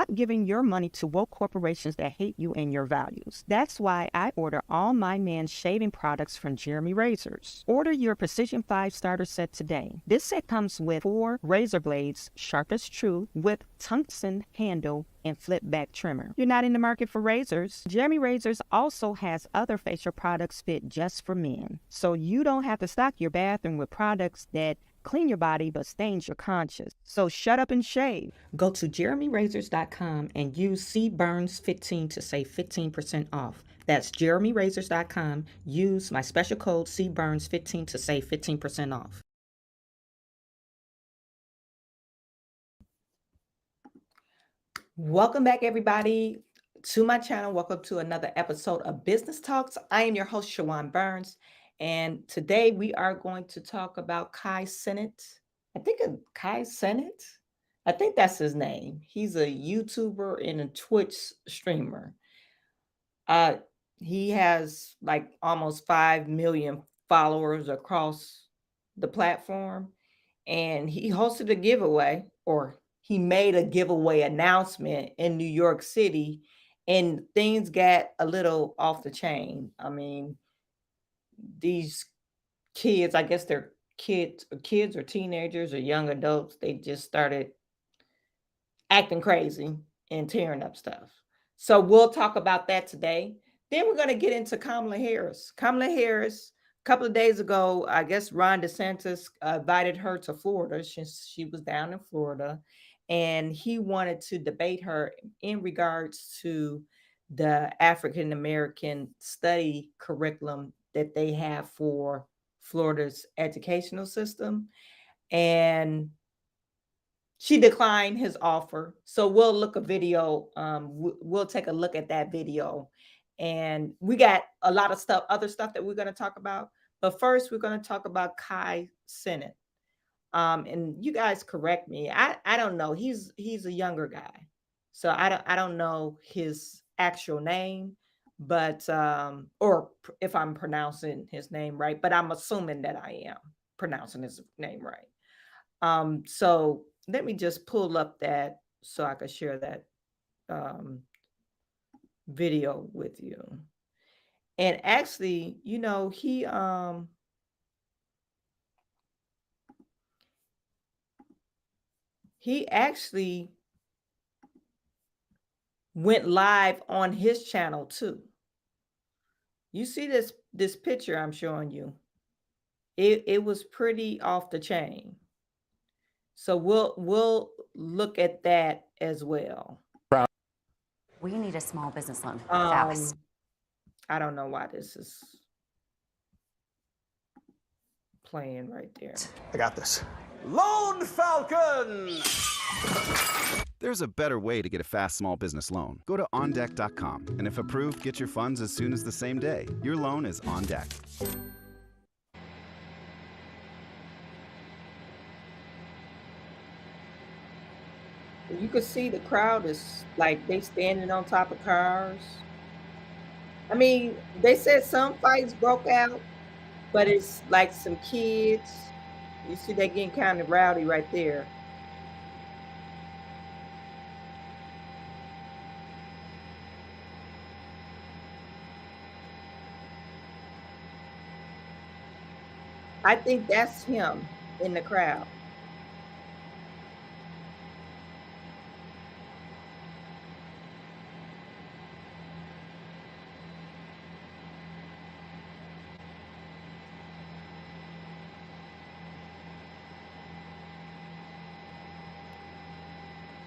Stop giving your money to woke corporations that hate you and your values. That's why I order all my man's shaving products from Jeremy Razors. Order your Precision 5 starter set today. This set comes with 4 razor blades, sharp as true, with tungsten handle and flip back trimmer. You're not in the market for razors? Jeremy Razors also has other facial products fit just for men. So you don't have to stock your bathroom with products that clean your body but stains your conscience. So shut up and shave. Go to jeremyrazors.com and use cburns15 to save 15% off. That's jeremyrazors.com. Use my special code cburns15 to save 15% off. Welcome back, everybody, to my channel. Welcome to another episode of Business Talks. I am your host, Chawanne Burns, and today we are going to talk about Cenat. I think Cenat. I think that's his name. He's a YouTuber and a Twitch streamer. He has like almost 5 million followers across the platform, and he hosted a giveaway, or he made a giveaway announcement in New York City, and things got a little off the chain. I mean, these kids, I guess they're kids or teenagers or young adults, they just started acting crazy and tearing up stuff. So we'll talk about that today. Then we're going to get into Kamala Harris. Kamala Harris, a couple of days ago, I guess Ron DeSantis invited her to Florida. She was down in Florida, and he wanted to debate her in regards to the African American study curriculum that they have for Florida's educational system. And she declined his offer. So we'll look a video. We'll take a look at that video. And we got a lot of other stuff that we're going to talk about. But first, we're going to talk about Cenat. And you guys correct me. I don't know. He's a younger guy. So I don't know his actual name, but or if I'm pronouncing his name right, but I'm assuming that I am pronouncing his name right. So let me just pull up that so I can share that video with you. And actually, you know, he actually went live on his channel too. You see this picture I'm showing you. It was pretty off the chain. So we'll look at that as well. We need a small business loan fast. I don't know why this is playing right there. I got this. Loan Falcon! There's a better way to get a fast small business loan. Go to ondeck.com, and if approved, get your funds as soon as the same day. Your loan is on deck. You can see the crowd is like they standing on top of cars. I mean, they said some fights broke out, but it's like some kids. You see they getting kind of rowdy right there. I think that's him in the crowd.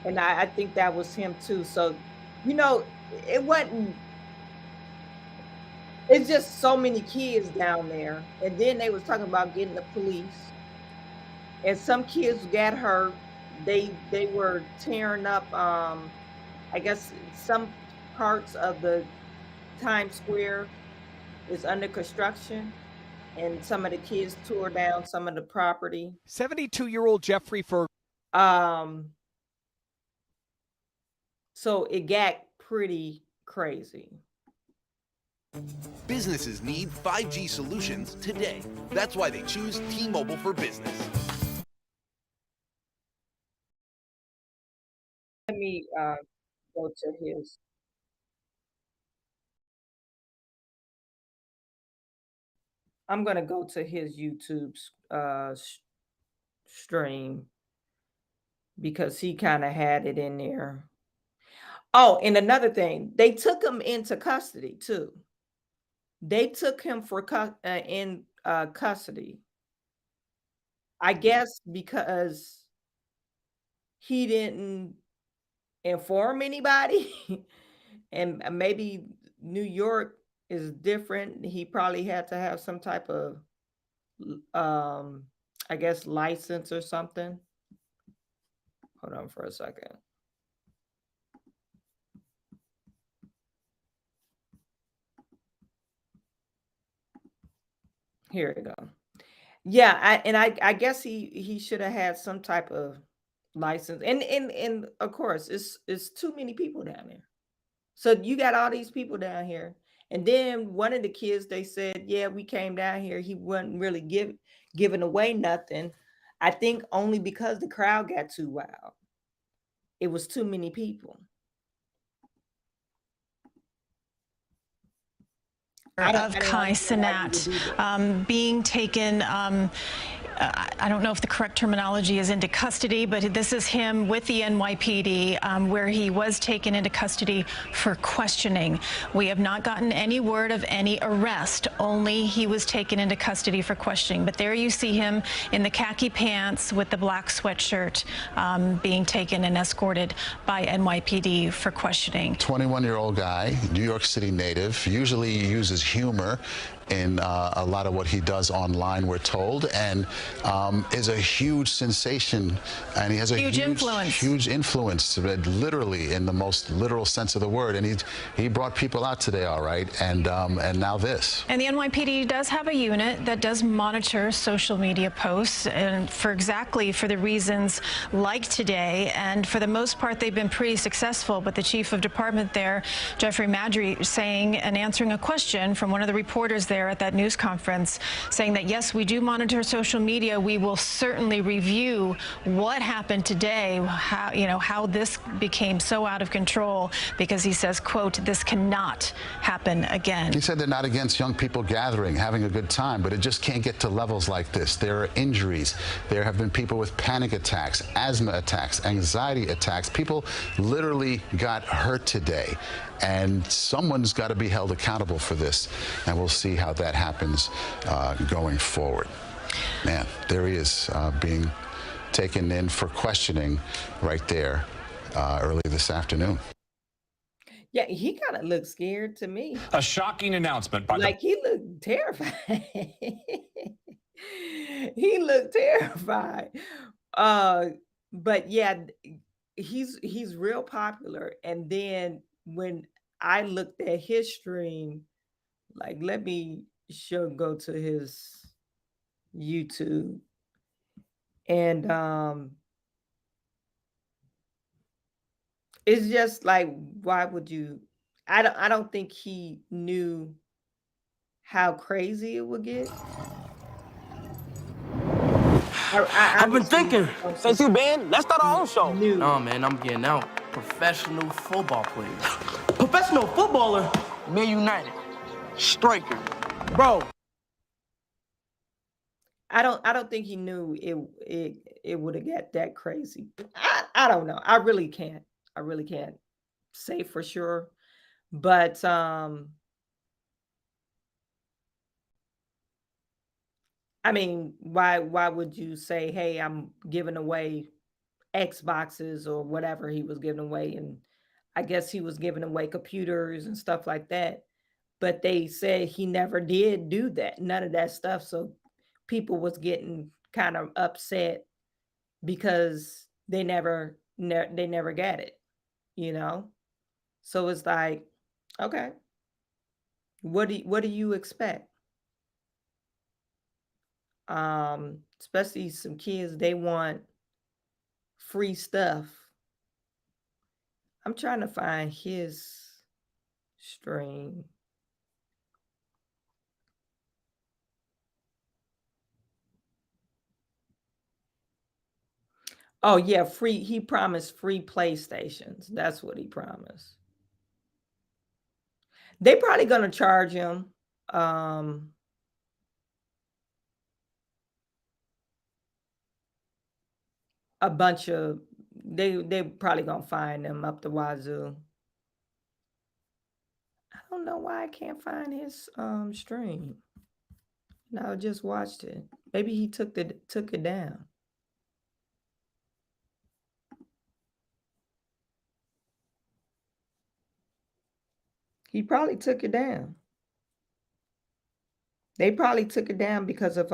And I think that was him too. So, you know, it wasn't, it's just so many kids down there. And then they was talking about getting the police. And some kids got hurt. They were tearing up, I guess some parts of the Times Square is under construction. And some of the kids tore down some of the property. 72-year-old Jeffrey for so it got pretty crazy. Businesses need 5G solutions today. That's why they choose T-Mobile for Business. Let me go to his. I'm gonna go to his YouTube's stream because he kind of had it in there. Oh, and another thing, they took him into custody too. They took him for in custody. I guess because he didn't inform anybody, and maybe New York is different. He probably had to have some type of, I guess, license or something. Hold on for a second. Here we go. Yeah, I guess he should have had some type of license. And of course, it's too many people down there. So you got all these people down here. And then one of the kids, they said, yeah, we came down here. He wasn't really giving away nothing. I think only because the crowd got too wild. It was too many people. Of Kai Cenat being taken, I don't know if the correct terminology is into custody, but this is him with the NYPD where he was taken into custody for questioning. We have not gotten any word of any arrest, only he was taken into custody for questioning. But there you see him in the khaki pants with the black sweatshirt being taken and escorted by NYPD for questioning. 21-year-old guy, New York City native, usually uses humor in a lot of what he does online, we're told, and is a huge sensation, and he has a huge influence, literally in the most literal sense of the word. And he brought people out today, all right, and now this. And the NYPD does have a unit that does monitor social media posts, and for the reasons like today, and for the most part they've been pretty successful. But the chief of department there, Jeffrey Madry, saying and answering a question from one of the reporters there at that news conference, saying that yes, we do monitor social media. We will certainly review what happened today, how this became so out of control, because he says, quote, this cannot happen again. He said they're not against young people gathering, having a good time, but it just can't get to levels like this. There are injuries. There have been people with panic attacks, asthma attacks, anxiety attacks. People literally got hurt today. And someone's got to be held accountable for this, and we'll see how that happens going forward. Man, there he is being taken in for questioning right there early this afternoon. Yeah, he kind of looked scared to me. A shocking announcement by he looked terrified. He looked terrified. But yeah, he's real popular. And then when I looked at his stream, let me go to his YouTube, and it's just like, why would you? I don't think he knew how crazy it would get. I've been thinking, since you banned, let's start our own show. No, man, I'm getting out. Professional football player. Professional footballer? Man United. Striker. Bro. I don't think he knew it would have got that crazy. I don't know. I really can't say for sure. But I mean, why would you say, hey, I'm giving away Xboxes or whatever he was giving away? And I guess he was giving away computers and stuff like that. But they said he never did do that, none of that stuff. So people was getting kind of upset because they never got it, So it's like, okay, what do you expect? Especially some kids, they want free stuff. I'm trying to find his stream. Oh yeah, free. He promised free PlayStations. That's what he promised. They probably gonna charge him a bunch of they probably gonna fine them up the wazoo. I don't know why I can't find his stream. No, I just watched it. Maybe he took it down. He probably took it down. They probably took it down because of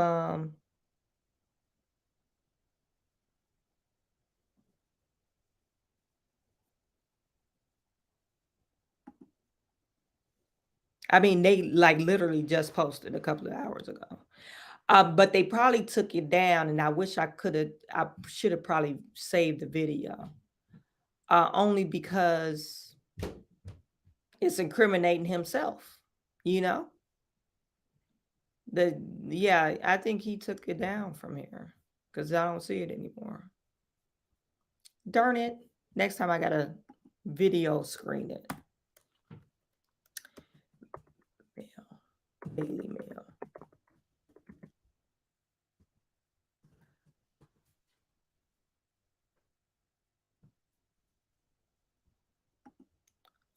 I mean, they like literally just posted a couple of hours ago. But they probably took it down, and I wish I should have probably saved the video. Only because it's incriminating himself, you know? Yeah, I think he took it down from here because I don't see it anymore. Darn it. Next time I gotta video screen it. Daily Mail.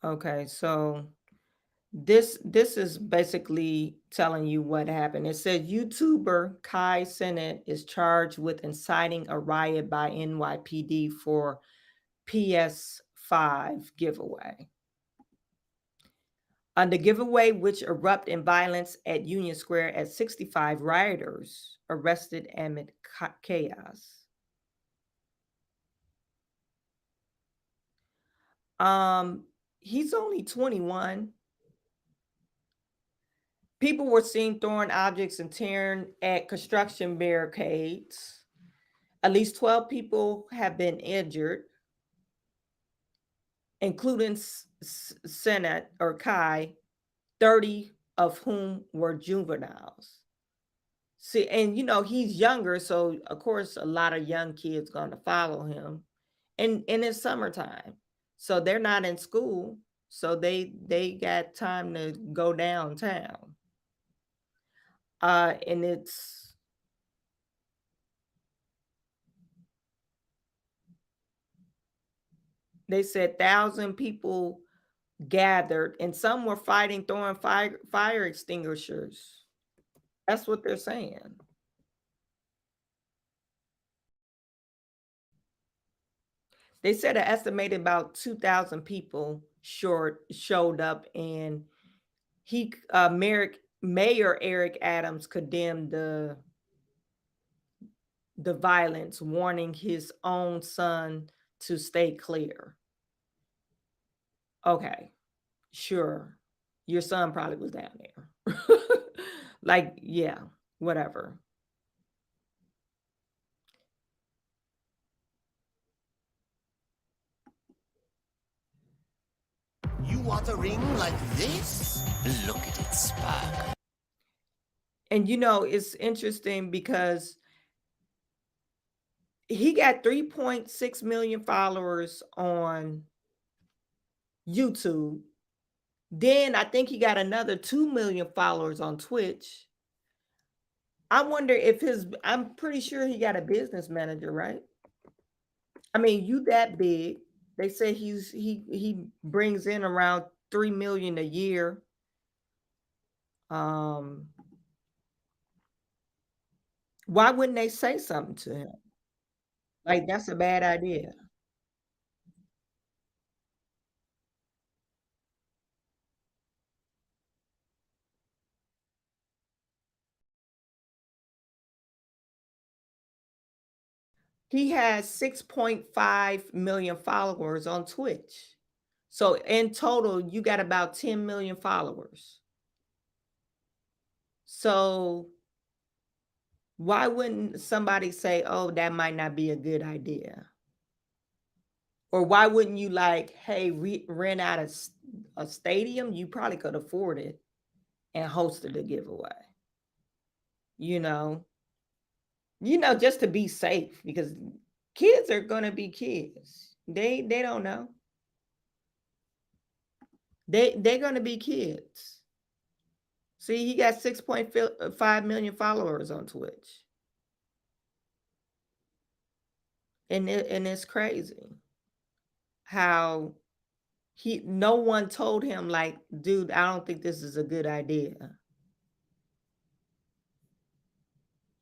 Okay, so this is basically telling you what happened. It said YouTuber Cenat is charged with inciting a riot by NYPD for PS5 giveaway. On the giveaway, which erupted in violence at Union Square at 65 rioters arrested amid chaos. He's only 21. People were seen throwing objects and tearing at construction barricades. At least 12 people have been injured, including Cenat or Kai, 30 of whom were juveniles. See, and he's younger, so of course a lot of young kids gonna follow him. And it's summertime, so they're not in school, so they got time to go downtown. And they said 1,000 people gathered, and some were fighting, throwing fire extinguishers. That's what they're saying. They said an estimated about 2,000 people showed up, and Mayor Eric Adams condemned the violence, warning his own son to stay clear. Okay, sure. Your son probably was down there. Like, yeah, whatever. You want a ring like this? Look at it spark. And it's interesting because he got 3.6 million followers on YouTube. Then I think he got another 2 million followers on Twitch. I wonder if I'm pretty sure he got a business manager, right? I mean, you that big. They say he brings in around 3 million a year. Why wouldn't they say something to him? Like, that's a bad idea. He has 6.5 million followers on Twitch. So in total, you got about 10 million followers. So why wouldn't somebody say, oh, that might not be a good idea? Or why wouldn't you hey, rent out a stadium? You probably could afford it and hosted a giveaway. Just to be safe, because Kids are gonna be kids. They don't know. They're gonna be kids. See, he got 6.5 million followers on Twitch. And it's crazy how no one told him, like, dude, I don't think this is a good idea.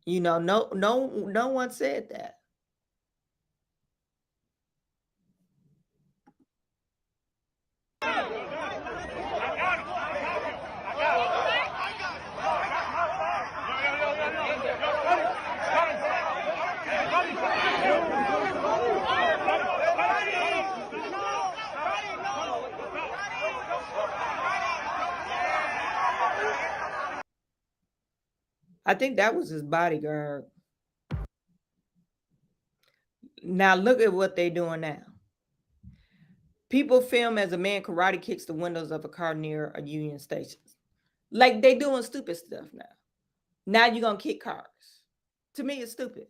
You know, no one said that. I think that was his bodyguard. Now look at what they're doing now. People film as a man karate kicks the windows of a car near a Union Station. Like, they doing stupid stuff now. Now you're gonna kick cars. To me, it's stupid.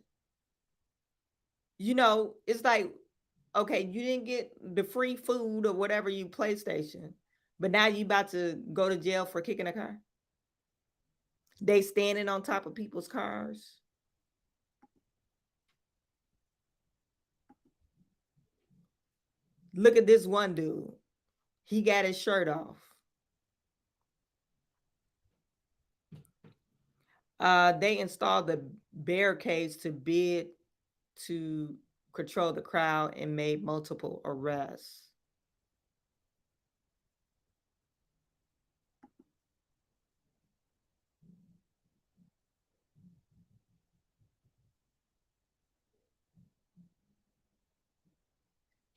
You know, it's like, okay, you didn't get the free food or whatever you PlayStation, but now you about to go to jail for kicking a car. They standing on top of people's cars. Look at this one dude. He got his shirt off. They installed the barricades to bid to control the crowd and made multiple arrests.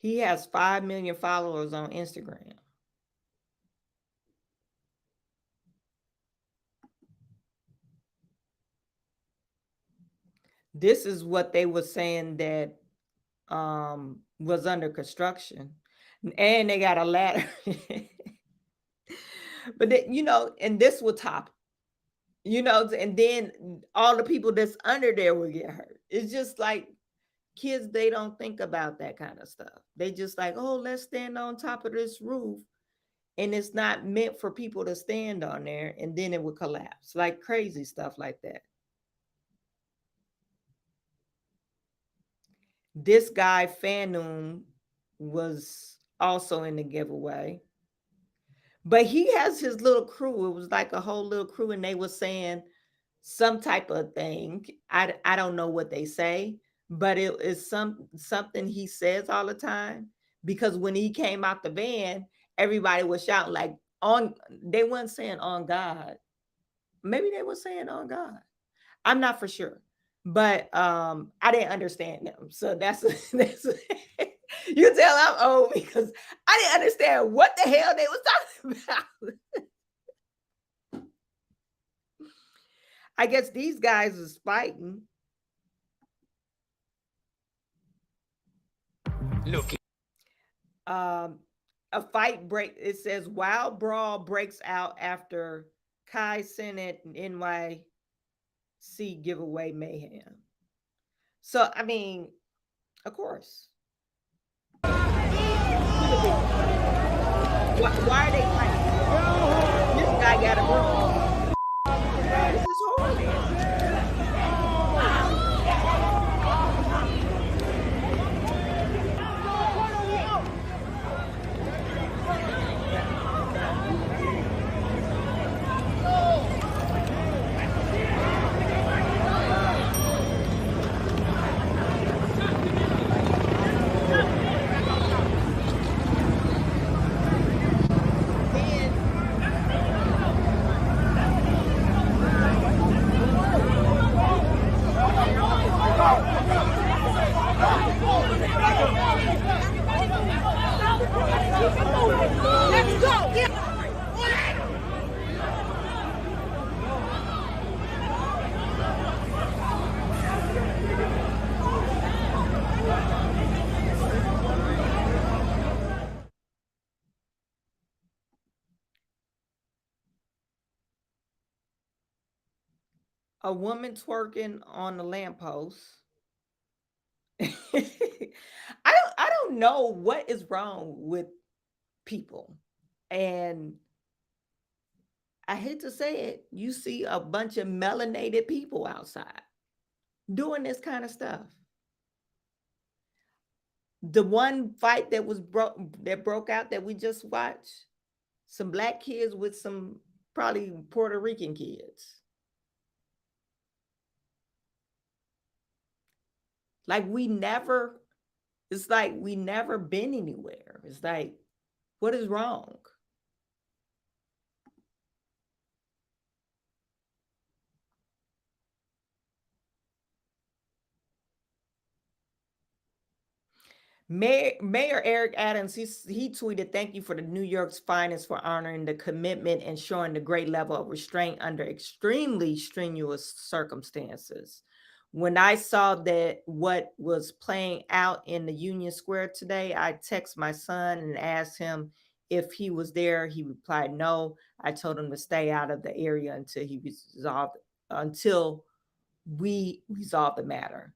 He has 5 million followers on Instagram. This is what they were saying that was under construction, and they got a ladder. But they, you know, and this will top, you know, and then all the people that's under there will get hurt. It's just like kids, they don't think about that kind of stuff. They just like, oh, let's stand on top of this roof, and it's not meant for people to stand on there, and then it would collapse, like crazy stuff like that. This guy, Fanum, was also in the giveaway. But he has his little crew. It was like a whole little crew, and they were saying some type of thing. I don't know what they say, but it is something he says all the time. Because when he came out the van, everybody was shouting like they weren't saying on God. Maybe they were saying on God. I'm not for sure. But I didn't understand them. So that's you tell I'm old because I didn't understand what the hell they was talking about. I guess these guys is fighting. Look. A fight break. It says wild brawl breaks out after Cenat NYC giveaway mayhem. So I mean, of course. Why are they fighting? This guy got a broom. This is horrible. Let's go. A woman twerking on the lamppost. I don't know what is wrong with people. And I hate to say it, you see a bunch of melanated people outside doing this kind of stuff. The one fight that broke out that we just watched, some black kids with some probably Puerto Rican kids. Like it's like we never been anywhere. It's like, what is wrong? Mayor Eric Adams, he tweeted, "Thank you for the New York's finest for honoring the commitment and showing the great level of restraint under extremely strenuous circumstances. When I saw that what was playing out in the Union Square today, I texted my son and asked him if he was there. He replied, no. I told him to stay out of the area until we resolve the matter.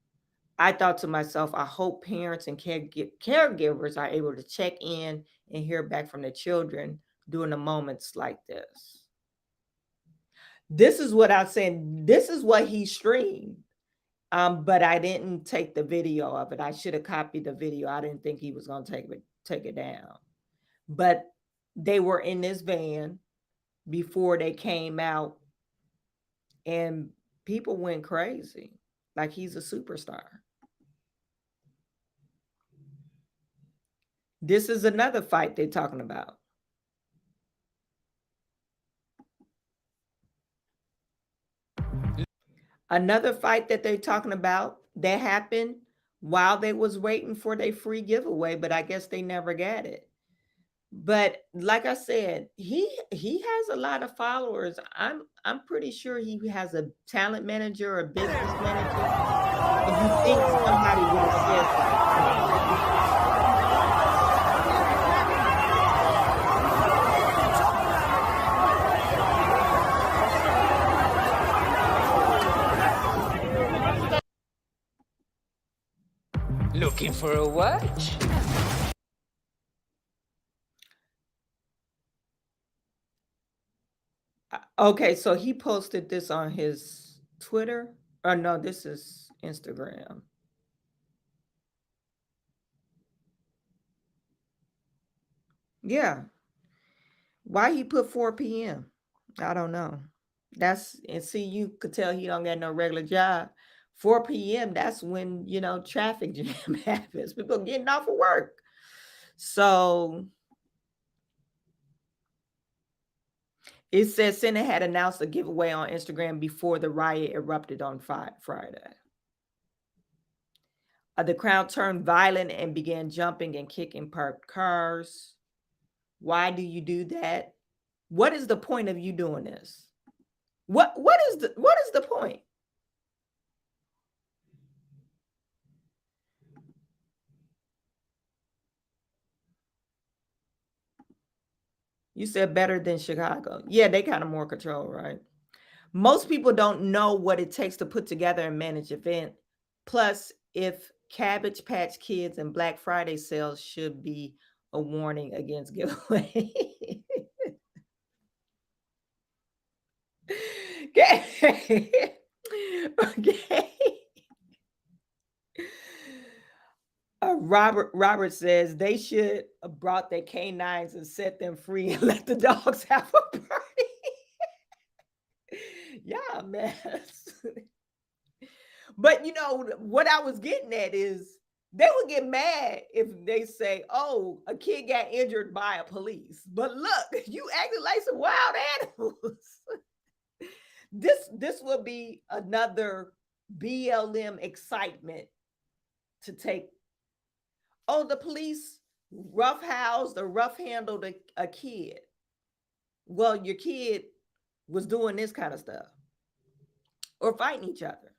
I thought to myself, I hope parents and caregivers are able to check in and hear back from their children during the moments like this." This is what I'm saying. This is what he streamed. But I didn't take the video of it. I should have copied the video. I didn't think he was going to take it down. But they were in this van before they came out, and people went crazy. Like he's a superstar. This is another fight they're talking about. Another fight that they're talking about that happened while they was waiting for their free giveaway, but I guess they never got it. But like I said, he has a lot of followers. I'm pretty sure he has a talent manager or business manager. And you think somebody would have said something. Looking for a watch? Okay, so he posted this on his Twitter. Or no, this is Instagram. Yeah. Why he put 4 p.m.? I don't know. And see, you could tell he don't got no regular job. 4 p.m., that's when, traffic jam happens. People getting off of work. So it says Cenat had announced a giveaway on Instagram before the riot erupted on Friday. The crowd turned violent and began jumping and kicking parked cars. Why do you do that? What is the point of you doing this? What is the point? You said better than Chicago. Yeah, they kind of more control, right? Most people don't know what it takes to put together and manage an event. Plus, if Cabbage Patch Kids and Black Friday sales should be a warning against giveaway. Okay. Okay. Robert says they should have brought their canines and set them free and let the dogs have a party. Yeah, mess. But what I was getting at is they would get mad if they say, oh, a kid got injured by a police. But look, you acted like some wild animals. This will be another BLM excitement to take. Oh, the police roughhoused or rough-handled a kid. Well, your kid was doing this kind of stuff or fighting each other,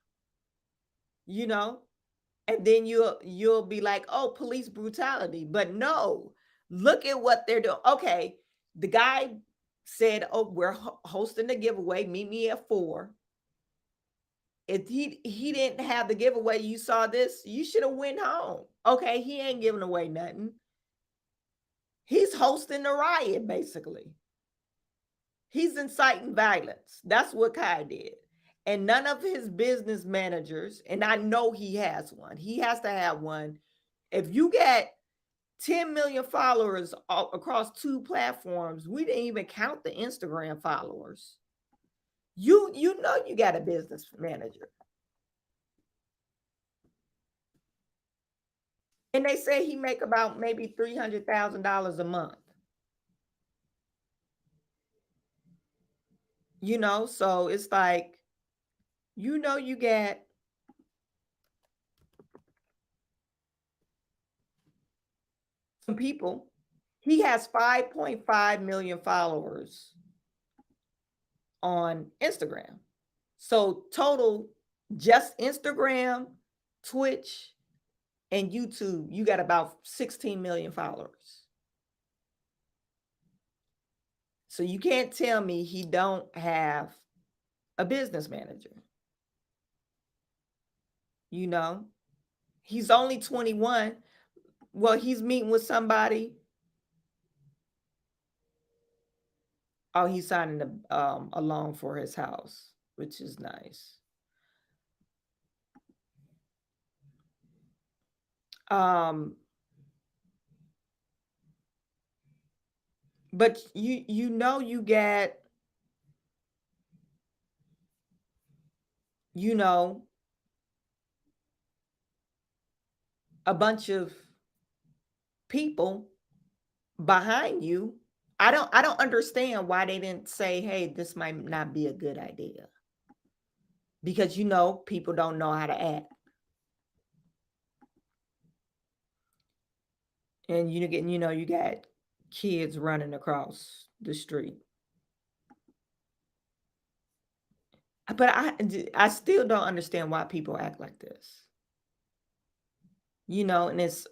and then you'll be like, oh, police brutality. But no, look at what they're doing. Okay, the guy said, oh, we're hosting a giveaway. Meet me at 4. if he didn't have the giveaway, you saw this, you should have went home. Okay, he ain't giving away nothing. He's hosting the riot, basically. He's inciting violence. That's what Kai did. And none of his business managers, and I know he has one. He has to have one. If you get 10 million followers across 2 platforms, we didn't even count the Instagram followers. You know you got a business manager. And they say he make about maybe $300,000 a month. You know, so it's like, you know, you get some people. He has 5.5 million followers on Instagram. So total, just Instagram, Twitch, and YouTube, you got about 16 million followers. So you can't tell me he don't have a business manager. You know, he's only 21. Well, he's meeting with somebody. Oh, he's signing a loan for his house, which is nice. But you know you get, you know, a bunch of people behind you. I don't understand why they didn't say, hey, this might not be a good idea. Because, you know, people don't know how to act. And you got kids running across the street. But I still don't understand why people act like this. You know, and it's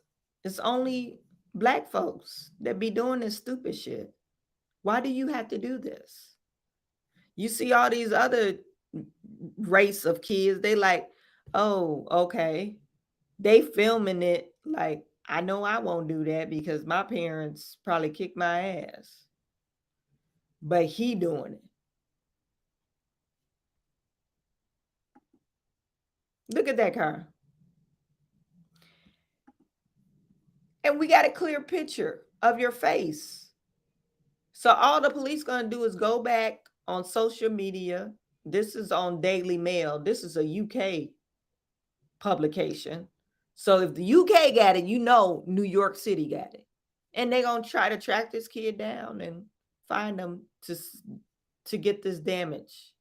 only Black folks that be doing this stupid shit. Why do you have to do this? You see all these other race of kids, they like, oh, okay. They filming it like, I know I won't do that because my parents probably kicked my ass. But he doing it. Look at that car. And we got a clear picture of your face. So all the police going to do is go back on social media. This is on Daily Mail. This is a UK publication. So if the UK got it, you know New York City got it. And they're going to try to track this kid down and find him to get this damage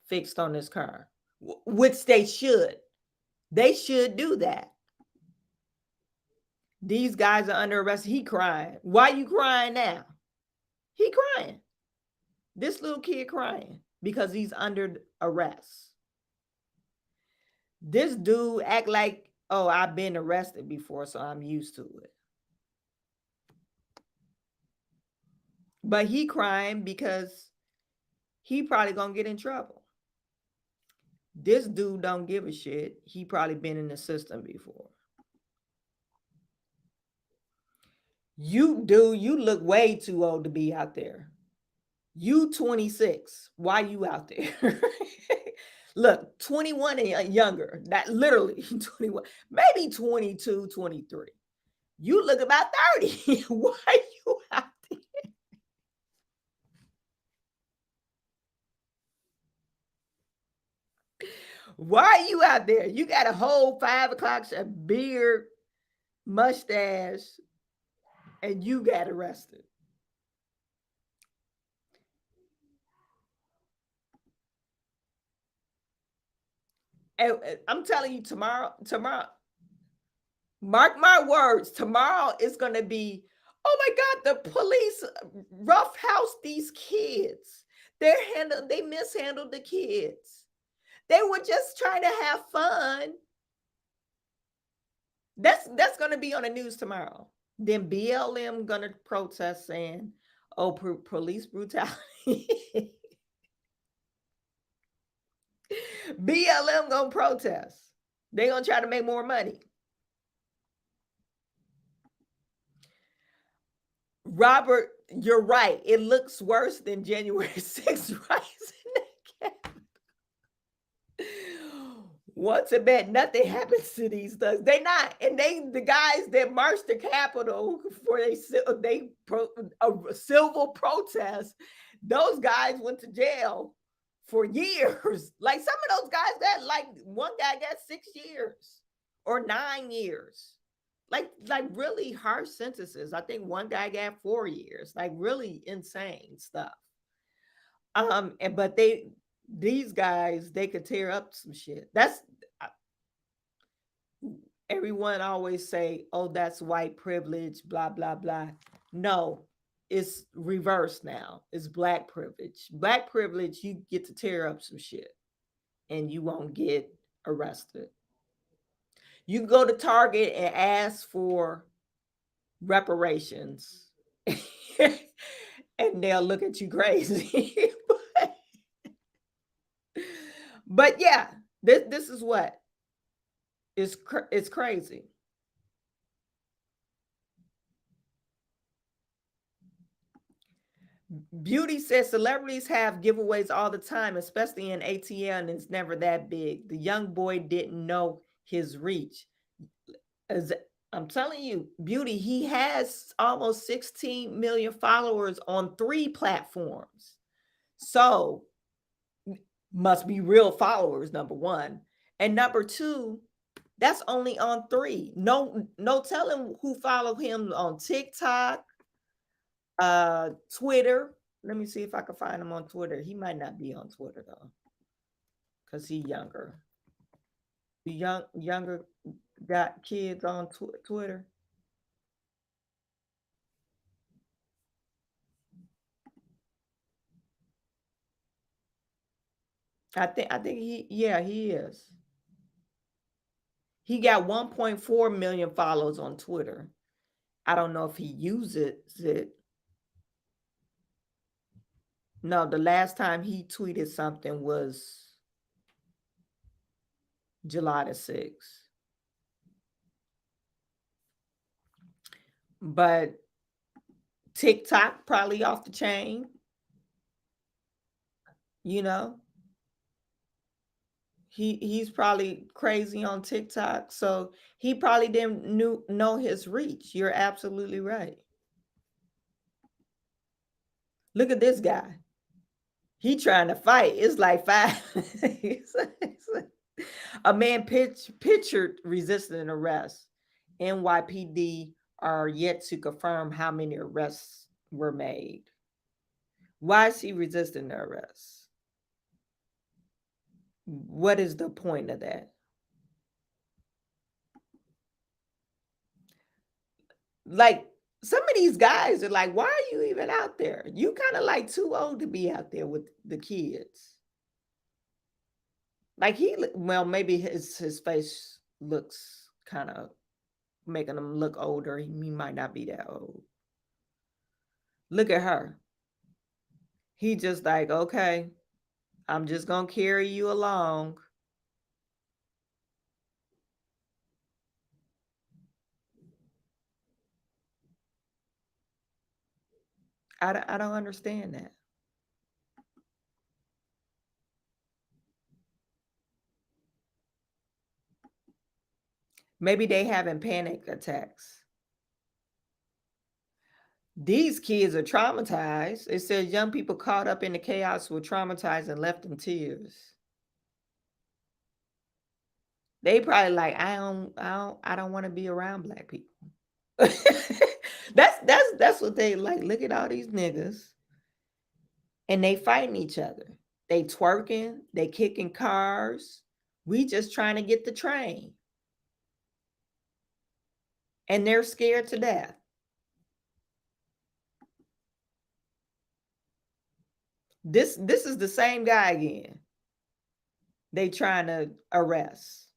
fixed on this car, which they should. They should do that. These guys are under arrest. He crying. Why you crying now? He crying. This little kid crying because he's under arrest. This dude act like, oh, I've been arrested before, so I'm used to it. But he crying because he probably gonna get in trouble. This dude don't give a shit. He probably been in the system before. You look way too old to be out there. You 26. Why you out there? Look, 21 and younger. That literally 21, maybe 22, 23. You look about 30. Why you out there? Why are you out there? You got a whole 5 o'clock beard, mustache, and you got arrested. And I'm telling you, tomorrow, mark my words, tomorrow is going to be, oh my God, the police roughhouse these kids. They mishandled the kids. They were just trying to have fun. That's going to be on the news tomorrow. Then BLM going to protest saying, oh, police brutality. BLM gonna protest. They gonna try to make more money. Robert, you're right. It looks worse than January 6th rising. Once a bet, nothing happens to these thugs. They not, and the guys that marched the Capitol for a civil protest, those guys went to jail for years. Like some of those guys got, like one guy got 6 years or 9 years. Like really harsh sentences. I think one guy got 4 years. Like really insane stuff. But these guys, they could tear up some shit. That's everyone always say, oh, that's white privilege, blah, blah, blah. No, it's reversed now. It's black privilege. Black privilege, you get to tear up some shit and you won't get arrested. You can go to Target and ask for reparations and they'll look at you crazy. But yeah, this is what it's crazy. Beauty says celebrities have giveaways all the time, especially in ATL, and it's never that big. The young boy didn't know his reach. As I'm telling you, Beauty, he has almost 16 million followers on 3 platforms. So must be real followers, number one. And number 2, that's only on 3. No telling who follow him on TikTok, Twitter. Let me see if I can find him on Twitter. He might not be on Twitter though, because he's younger. The younger got kids on Twitter. I think he is. He got 1.4 million followers on Twitter. I don't know if he uses it. No, the last time he tweeted something was July the 6th. But TikTok probably off the chain. You know, he's probably crazy on TikTok, so he probably didn't know his reach. You're absolutely right. Look at this guy. He trying to fight. It's like 5. A man pictured resisting arrest. NYPD are yet to confirm how many arrests were made. Why is he resisting the arrest? What is the point of that? Like some of these guys are like, why are you even out there? You kind of like too old to be out there with the kids. Like maybe his face looks kind of making him look older. He might not be that old. Look at her. He just like, okay, I'm just gonna carry you along. I don't understand that. Maybe they having panic attacks. These kids are traumatized. It says young people caught up in the chaos were traumatized and left in tears. They probably like, I don't want to be around black people. That's what they like. Look at all these niggas. And they fighting each other. They twerking, they kicking cars. We just trying to get the train. And they're scared to death. This is the same guy again. They trying to arrest.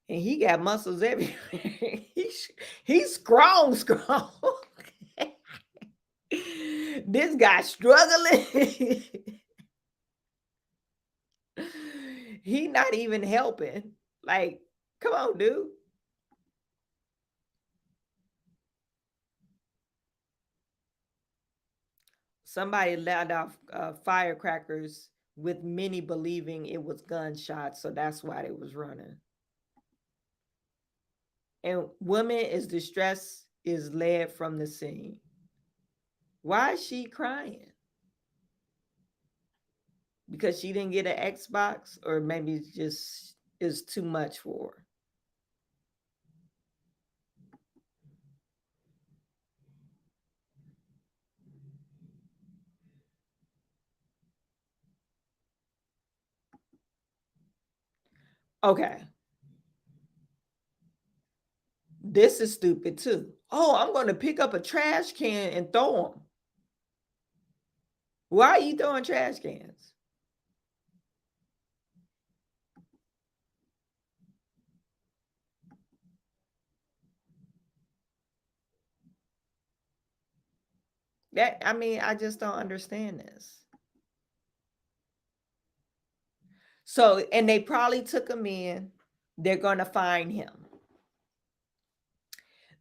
And he got muscles everywhere. He's strong. This guy struggling. He not even helping. Like, come on, dude. Somebody let off firecrackers with many believing it was gunshots, so that's why they was running. And woman is distressed is led from the scene. Why is she crying? Because she didn't get an Xbox, or maybe it just is too much for her. Okay. This is stupid too. Oh, I'm going to pick up a trash can and throw them. Why are you throwing trash cans? I just don't understand this. So, and they probably took him in. They're going to find him.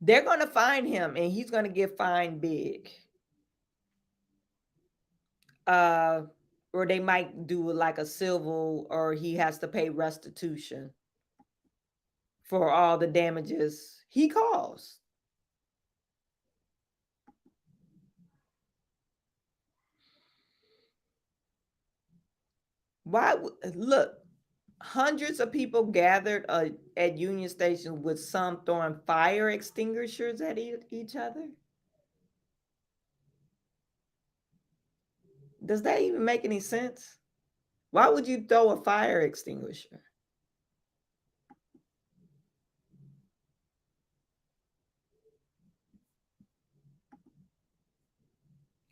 They're going to find him, and he's going to get fined big. Or they might do like a civil, or he has to pay restitution for all the damages he caused. Why? Look, hundreds of people gathered at Union Station with some throwing fire extinguishers at each other. Does that even make any sense? Why would you throw a fire extinguisher?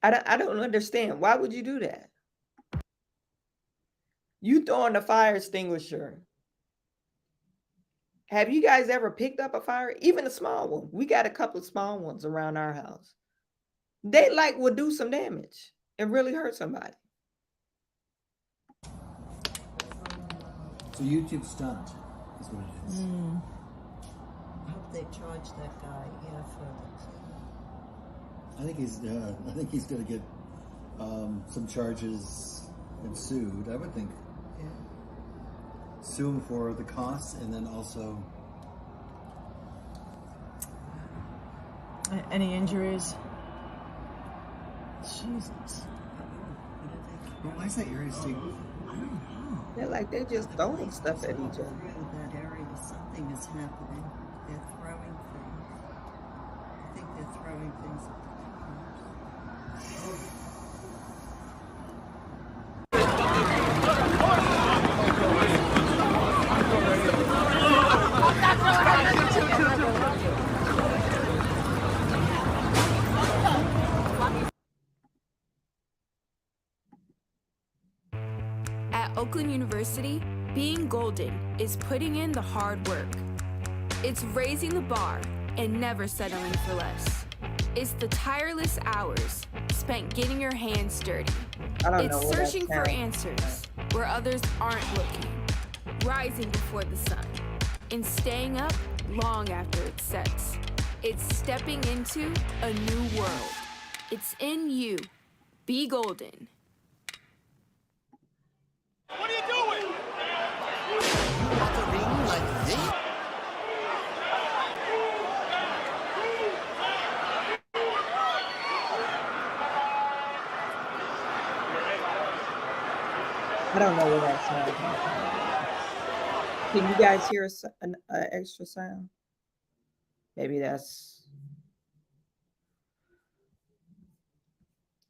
I don't understand. Why would you do that? You throwing a fire extinguisher. Have you guys ever picked up a fire? Even a small one. We got a couple of small ones around our house. They will do some damage and really hurt somebody. So YouTube stunt is what it is. I hope they charge that guy, for I think he's going to get some charges and sued. I would think. Yeah. Sue him for the costs, and then also any injuries. Jesus. Well, why is that area state? I don't know. They're just throwing stuff at each other. That area, something is happening. They're throwing things. I think they're throwing things at the cars. At Oakland University, being golden is putting in the hard work. It's raising the bar and never settling for less. It's the tireless hours spent getting your hands dirty. It's searching for answers where others aren't looking, rising before the sun, and staying up long after it sets. It's stepping into a new world. It's in you. Be golden. What are you doing? You want a ring like this? I don't know where that sound comes from. Can you guys hear an extra sound? Maybe that's...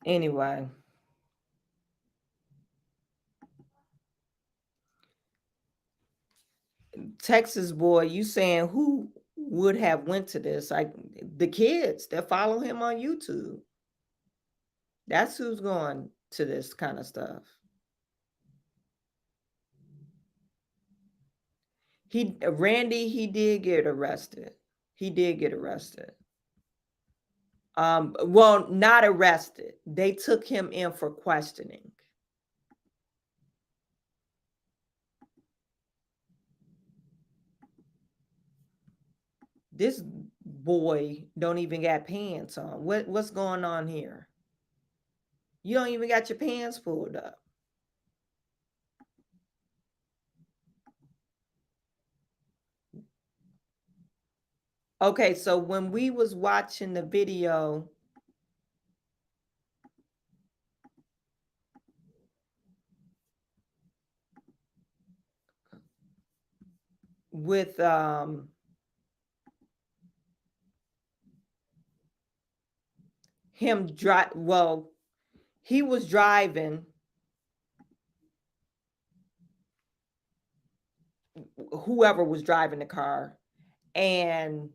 Anyway. Texas boy, you saying who would have went to this? Like the kids that follow him on YouTube. That's who's going to this kind of stuff. Randy, he did get arrested. He did get arrested. Well, not arrested. They took him in for questioning. this boy don't even got pants on. What's going on here? You don't even got your pants pulled up. Okay, so when we was watching the video, with him he was driving, whoever was driving the car, and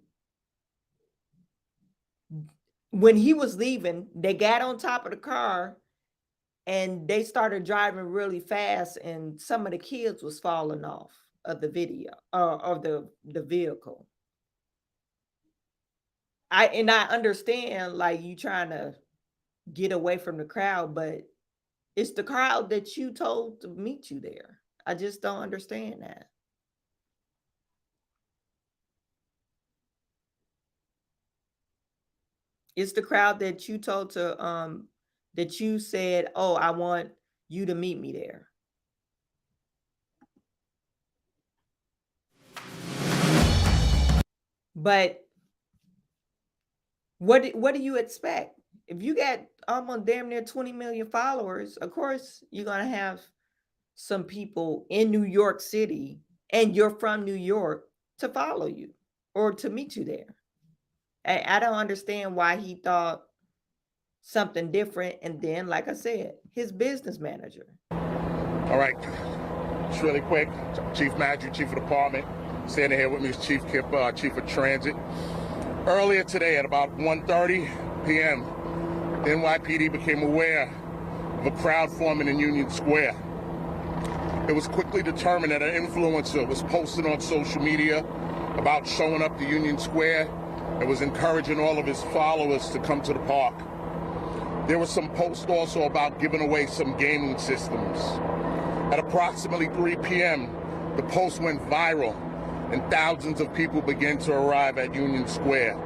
when he was leaving, they got on top of the car and they started driving really fast, and some of the kids was falling off of the video of the vehicle. I understand, like, you trying to get away from the crowd, but it's the crowd that you told to meet you there. I just don't understand that. It's the crowd that you told to that you said, "Oh, I want you to meet me there." But what do you expect? If you got almost damn near 20 million followers, of course you're gonna have some people in New York City, and you're from New York, to follow you or to meet you there. I don't understand why he thought something different. And then, like I said, his business manager. All right, just really quick, Chief Manager, Chief of Department, standing here with me is Chief Kip, Chief of Transit. Earlier today at about 1:30 p.m., the NYPD became aware of a crowd forming in Union Square. It was quickly determined that an influencer was posting on social media about showing up to Union Square and was encouraging all of his followers to come to the park. There was some posts also about giving away some gaming systems. At approximately 3 p.m., the post went viral and thousands of people began to arrive at Union Square.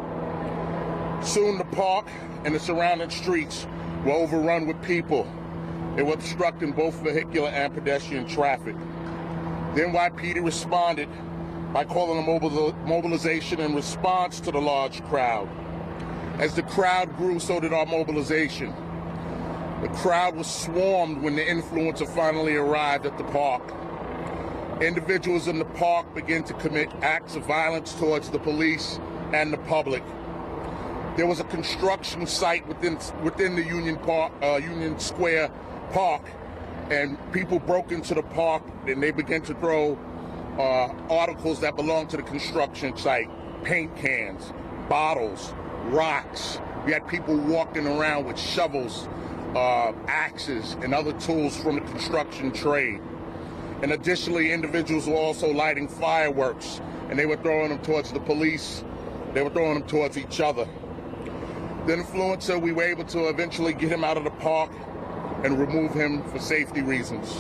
Soon the park and the surrounding streets were overrun with people. They were obstructing both vehicular and pedestrian traffic. The NYPD responded by calling a mobilization in response to the large crowd. As the crowd grew, so did our mobilization. The crowd was swarmed when the influencer finally arrived at the park. Individuals in the park began to commit acts of violence towards the police and the public. There was a construction site within the Union Square Park, and people broke into the park and they began to throw articles that belonged to the construction site: paint cans, bottles, rocks. We had people walking around with shovels, axes, and other tools from the construction trade. And additionally, individuals were also lighting fireworks, and they were throwing them towards the police. They were throwing them towards each other. The influencer, we were able to eventually get him out of the park and remove him for safety reasons.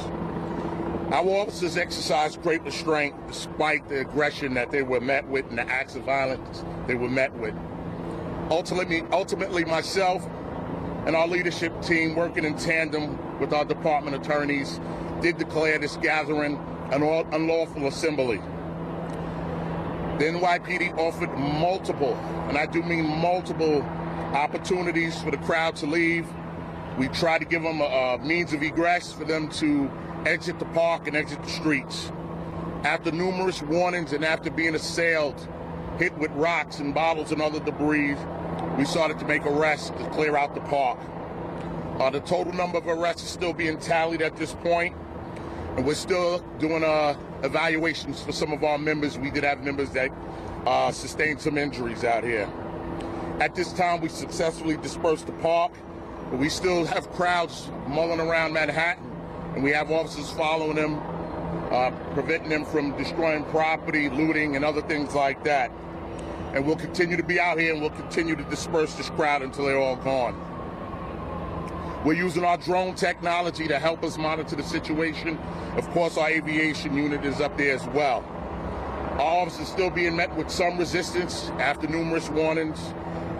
Our officers exercised great restraint despite the aggression that they were met with and the acts of violence they were met with. Ultimately, myself and our leadership team, working in tandem with our department attorneys, did declare this gathering an unlawful assembly. The NYPD offered multiple, and I do mean multiple, opportunities for the crowd to leave. We tried to give them a means of egress for them to exit the park and exit the streets. After numerous warnings and after being assailed, hit with rocks and bottles and other debris, we started to make arrests to clear out the park. The total number of arrests is still being tallied at this point, and we're still doing evaluations for some of our members. We did have members that sustained some injuries out here. At this time, we successfully dispersed the park, but we still have crowds mulling around Manhattan, and we have officers following them, preventing them from destroying property, looting, and other things like that. And we'll continue to be out here, and we'll continue to disperse this crowd until they're all gone. We're using our drone technology to help us monitor the situation. Of course, our aviation unit is up there as well. Our office is still being met with some resistance after numerous warnings,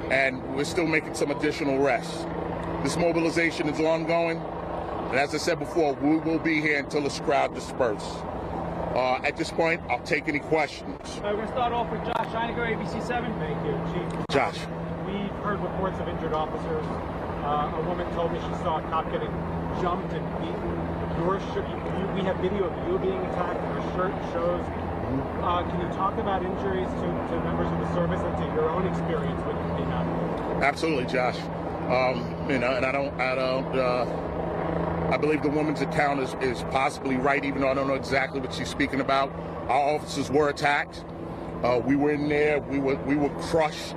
and we're still making some additional arrests. This mobilization is ongoing, and as I said before, we will be here until this crowd disperses. At this point, I'll take any questions. We're going to start off with Josh Einiger, ABC7. Thank you, Chief. Josh. We've heard reports of injured officers. A woman told me she saw a cop getting jumped and beaten. We have video of you being attacked. Your shirt shows. Can you talk about injuries to members of the service and to your own experience with the female? Absolutely, Josh. And I believe the woman's account is possibly right, even though I don't know exactly what she's speaking about. Our officers were attacked. We were in there. We were crushed.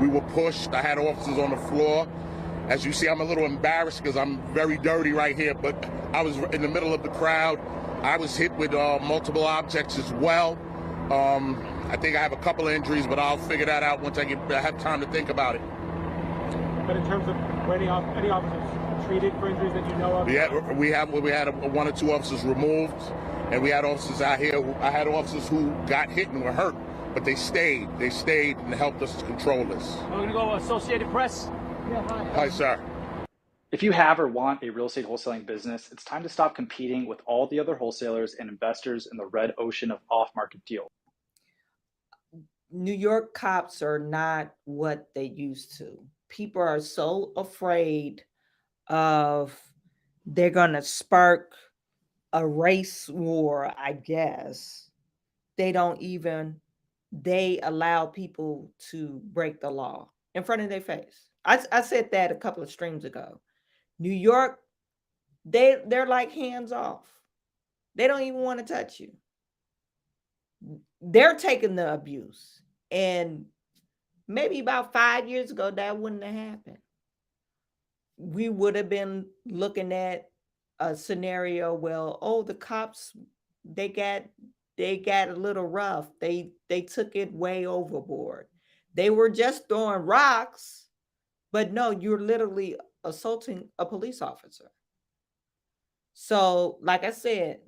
We were pushed. I had officers on the floor. As you see, I'm a little embarrassed because I'm very dirty right here, but I was in the middle of the crowd. I was hit with multiple objects as well. I think I have a couple of injuries, but I'll figure that out once I have time to think about it. But in terms of any officers treated for injuries that you know of? Yeah, we had one or two officers removed, and we had officers out here. I had officers who got hit and were hurt, but they stayed. They stayed and helped us control this. We're going to go Associated Press. Yeah, hi. Hi, sir. If you have or want a real estate wholesaling business, it's time to stop competing with all the other wholesalers and investors in the red ocean of off-market deals. New York cops are not what they used to. People are so afraid of they're going to spark a race war, I guess. They allow people to break the law in front of their face. I said that a couple of streams ago. New York, they're like hands off. They don't even want to touch you. They're taking the abuse. And maybe about 5 years ago, that wouldn't have happened. We would have been looking at a scenario, well, oh, the cops, they got a little rough. They took it way overboard. They were just throwing rocks. But no, you're literally assaulting a police officer. So, like I said,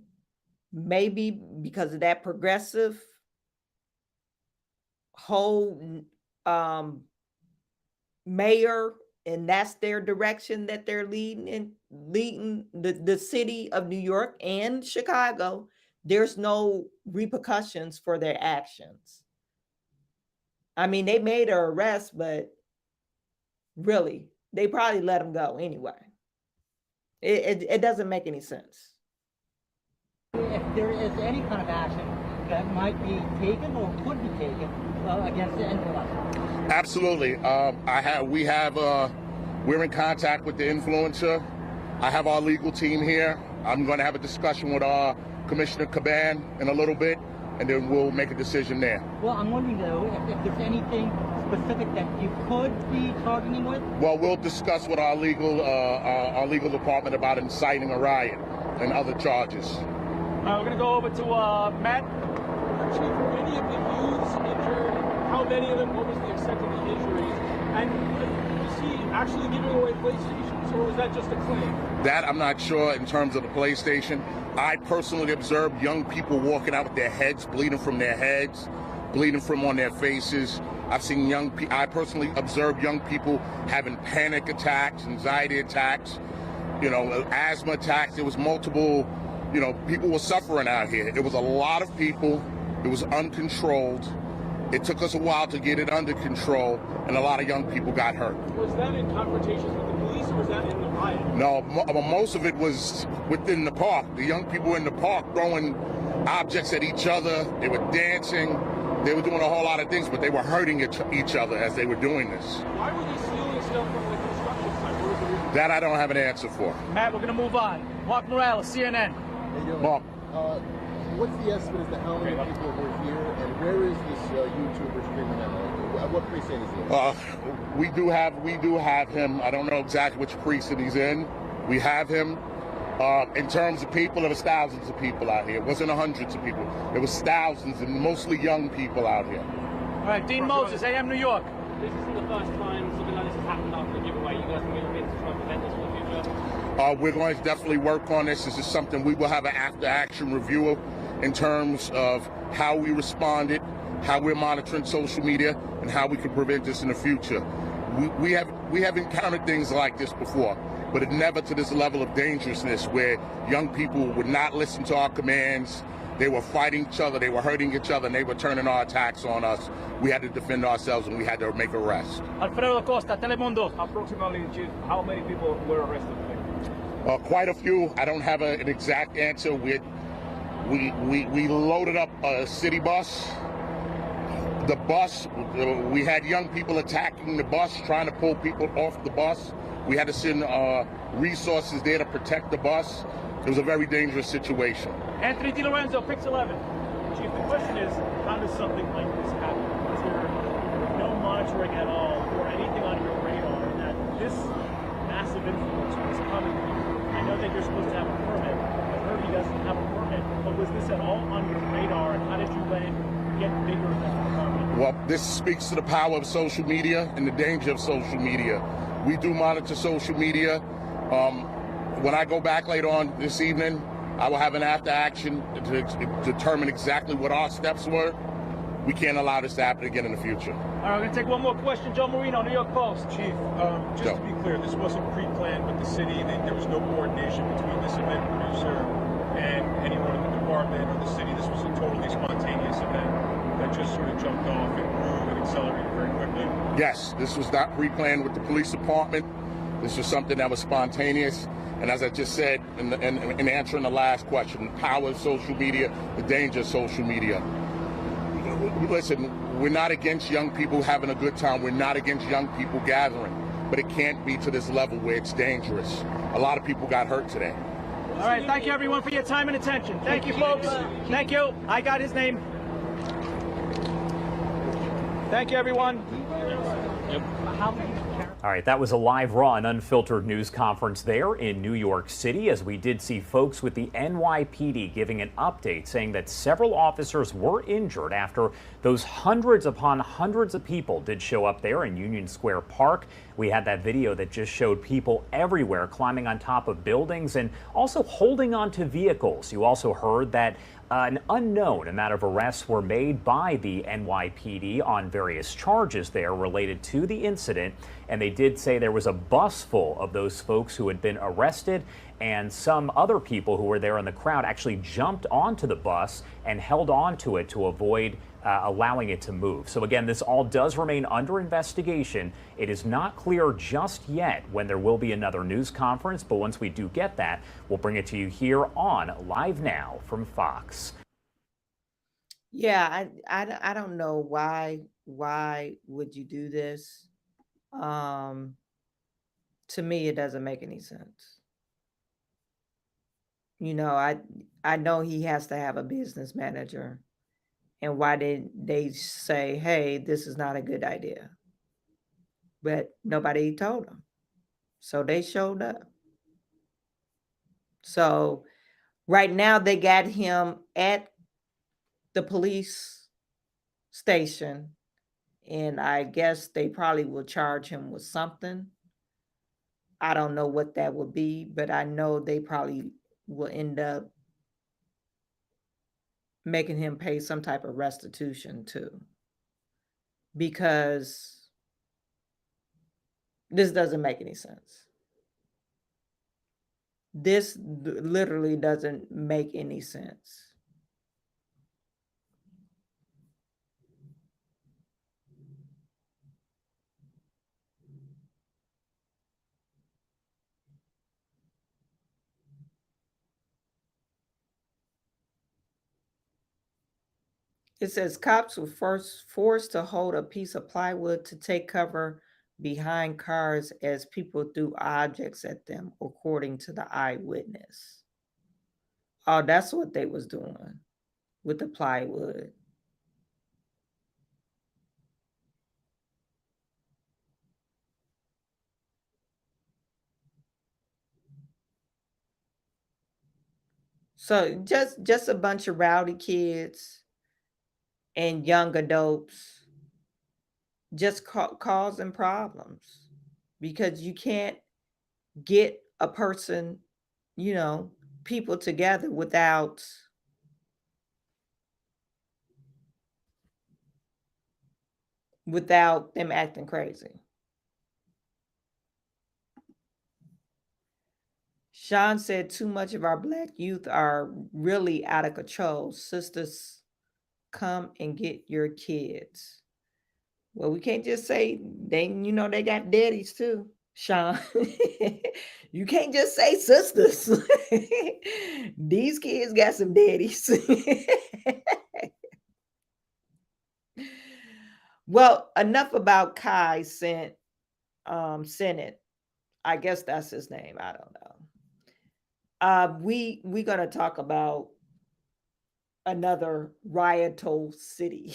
maybe because of that progressive whole mayor, and that's their direction that they're leading the city of New York and Chicago, there's no repercussions for their actions. I mean, they made an arrest, but really, they probably let him go anyway. It doesn't make any sense. If there is any kind of action that might be taken or could be taken against the influencer. Absolutely. We're in contact with the influencer. I have our legal team here. I'm going to have a discussion with our Commissioner Caban in a little bit, and then we'll make a decision there. Well, I'm wondering though if there's anything specific that you could be charging him with? Well, we'll discuss with our legal department about inciting a riot and other charges. We're going to go over to Matt. Chief, were any of the youths injured? How many of them? What was the extent of the injuries? And was he actually giving away PlayStations, or was that just a claim? That I'm not sure in terms of the PlayStation. I personally observed young people walking out with their heads bleeding from their heads, bleeding from on their faces. I've seen I personally observed young people having panic attacks, anxiety attacks, asthma attacks. There was multiple, people were suffering out here. It was a lot of people. It was uncontrolled. It took us a while to get it under control, and a lot of young people got hurt. Was that in confrontations with the police, or was that in the riot? No, most of it was within the park. The young people in the park throwing objects at each other. They were dancing. They were doing a whole lot of things, but they were hurting each other as they were doing this. Why were they stealing stuff from the construction site? What was the reason? That I don't have an answer for. Matt, we're going to move on. Mark Morales, CNN. Mark. What's the estimate as to how many people were here, and where is this YouTuber streaming at? What precinct is this? We do have him. I don't know exactly which precinct he's in. We have him. In terms of people, there was thousands of people out here. It wasn't hundreds of people. There was thousands, and mostly young people out here. All right, Dean Moses, AM New York. This isn't the first time something like this has happened after the giveaway. You guys can get a bit to try and prevent this for the future? We're going to definitely work on this. This is something we will have an after-action review in terms of how we responded, how we're monitoring social media, and how we can prevent this in the future. We have encountered things like this before, but it never to this level of dangerousness where young people would not listen to our commands. They were fighting each other, they were hurting each other, and they were turning our attacks on us. We had to defend ourselves, and we had to make arrests. Alfredo Costa, Telemundo. Approximately, Chief, how many people were arrested today? Quite a few. I don't have an exact answer. We loaded up a city bus. The bus, we had young people attacking the bus, trying to pull people off the bus. We had to send resources there to protect the bus. It was a very dangerous situation. Anthony DiLorenzo, Pix 11. Chief, the question is, how does something like this happen? Is there no monitoring at all or anything on your radar that this massive influence was coming? I know that you're supposed to have a permit. I've heard he doesn't have a permit, but was this at all on your radar, and how did you let it get bigger than the permit? Well, this speaks to the power of social media and the danger of social media. We do monitor social media. When I go back later on this evening, I will have an after action to determine exactly what our steps were. We can't allow this to happen again in the future. All right, we're going to take one more question. Joe Marino, New York Post. Chief, just to be clear, this wasn't pre-planned with the city. There was no coordination between this event producer and anyone in the department or the city. This was a totally spontaneous event that just sort of jumped off and grew and accelerated very quickly. Yes, this was not pre-planned with the police department. This was something that was spontaneous. And as I just said in answering the last question, the power of social media, the danger of social media. Listen, we're not against young people having a good time. We're not against young people gathering. But it can't be to this level where it's dangerous. A lot of people got hurt today. All right, thank you everyone for your time and attention. Thank you, folks. Thank you. I got his name. Thank you, everyone. All right, that was a live, raw, and unfiltered news conference there in New York City, as we did see folks with the NYPD giving an update saying that several officers were injured after those hundreds upon hundreds of people did show up there in Union Square Park. We had that video that just showed people everywhere climbing on top of buildings and also holding onto vehicles. You also heard that an unknown amount of arrests were made by the NYPD on various charges there related to the incident. And they did say there was a bus full of those folks who had been arrested, and some other people who were there in the crowd actually jumped onto the bus and held onto it to avoid allowing it to move. So again, this all does remain under investigation. It is not clear just yet when there will be another news conference, but once we do get that, we'll bring it to you here on Live Now from Fox. Yeah, I don't know why would you do this? To me, it doesn't make any sense. You know, I know he has to have a business manager. And why did they say, hey, this is not a good idea? But nobody told them. So they showed up. So right now they got him at the police station. And I guess they probably will charge him with something. I don't know what that would be, but I know they probably will end up making him pay some type of restitution too. Because this doesn't make any sense. This literally doesn't make any sense. It says cops were first forced to hold a piece of plywood to take cover behind cars as people threw objects at them, according to the eyewitness. Oh, that's what they was doing with the plywood. So just a bunch of rowdy kids and young adults just causing problems, because you can't get a person, people together without without them acting crazy. Sean said too much of our Black youth are really out of control. Sisters, come and get your kids. Well, we can't just say they got daddies too, Sean. You can't just say sisters. These kids got some daddies. Well, enough about Kai Cenat. I guess that's his name. I don't know. We're gonna talk about another riotal city.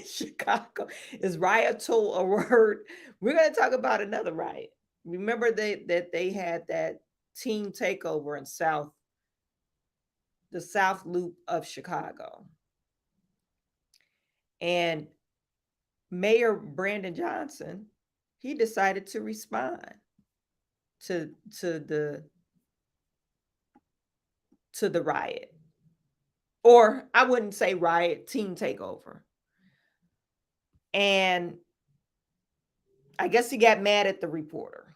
Chicago. Is riotal a word? We're gonna talk about another riot. Remember that they had that teen takeover in the South Loop of Chicago. And Mayor Brandon Johnson, he decided to respond to the riot. Or I wouldn't say riot, teen takeover. And I guess he got mad at the reporter.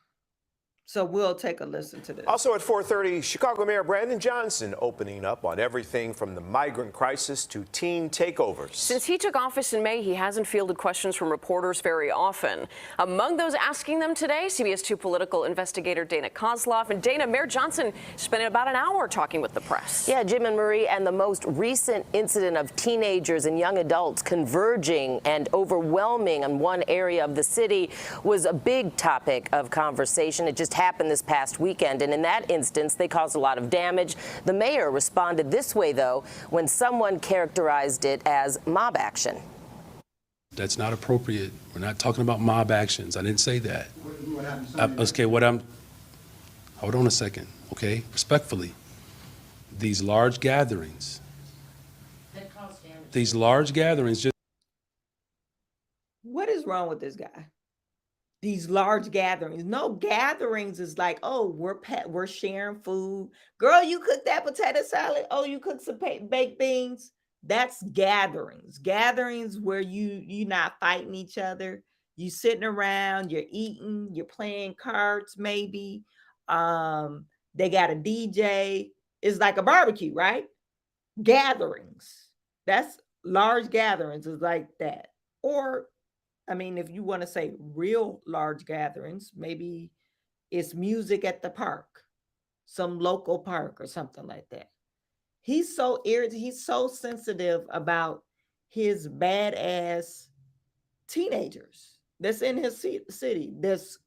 So we'll take a listen to this. Also at 4:30, Chicago Mayor Brandon Johnson opening up on everything from the migrant crisis to teen takeovers. Since he took office in May, he hasn't fielded questions from reporters very often. Among those asking them today, CBS 2 political investigator Dana Kozlov. And Dana, Mayor Johnson spent about an hour talking with the press. Yeah, Jim and Marie, and the most recent incident of teenagers and young adults converging and overwhelming in one area of the city was a big topic of conversation. It just happened this past weekend, and in that instance, they caused a lot of damage. The mayor responded this way, though, when someone characterized it as mob action. That's not appropriate. We're not talking about mob actions. I didn't say that. Hold on a second, okay? Respectfully, these large gatherings just. What is wrong with this guy? These large gatherings. No, gatherings is like, oh, we're sharing food. Girl, you cook that potato salad. Oh, you cook some baked beans. That's gatherings. Gatherings where you're not fighting each other. You sitting around, you're eating, you're playing cards, maybe. They got a DJ. It's like a barbecue, right? Gatherings. That's large gatherings is like that. Or I mean, if you want to say real large gatherings, maybe it's music at the park, some local park or something like that. He's so irritated. He's so sensitive about his badass teenagers that's in his city, that's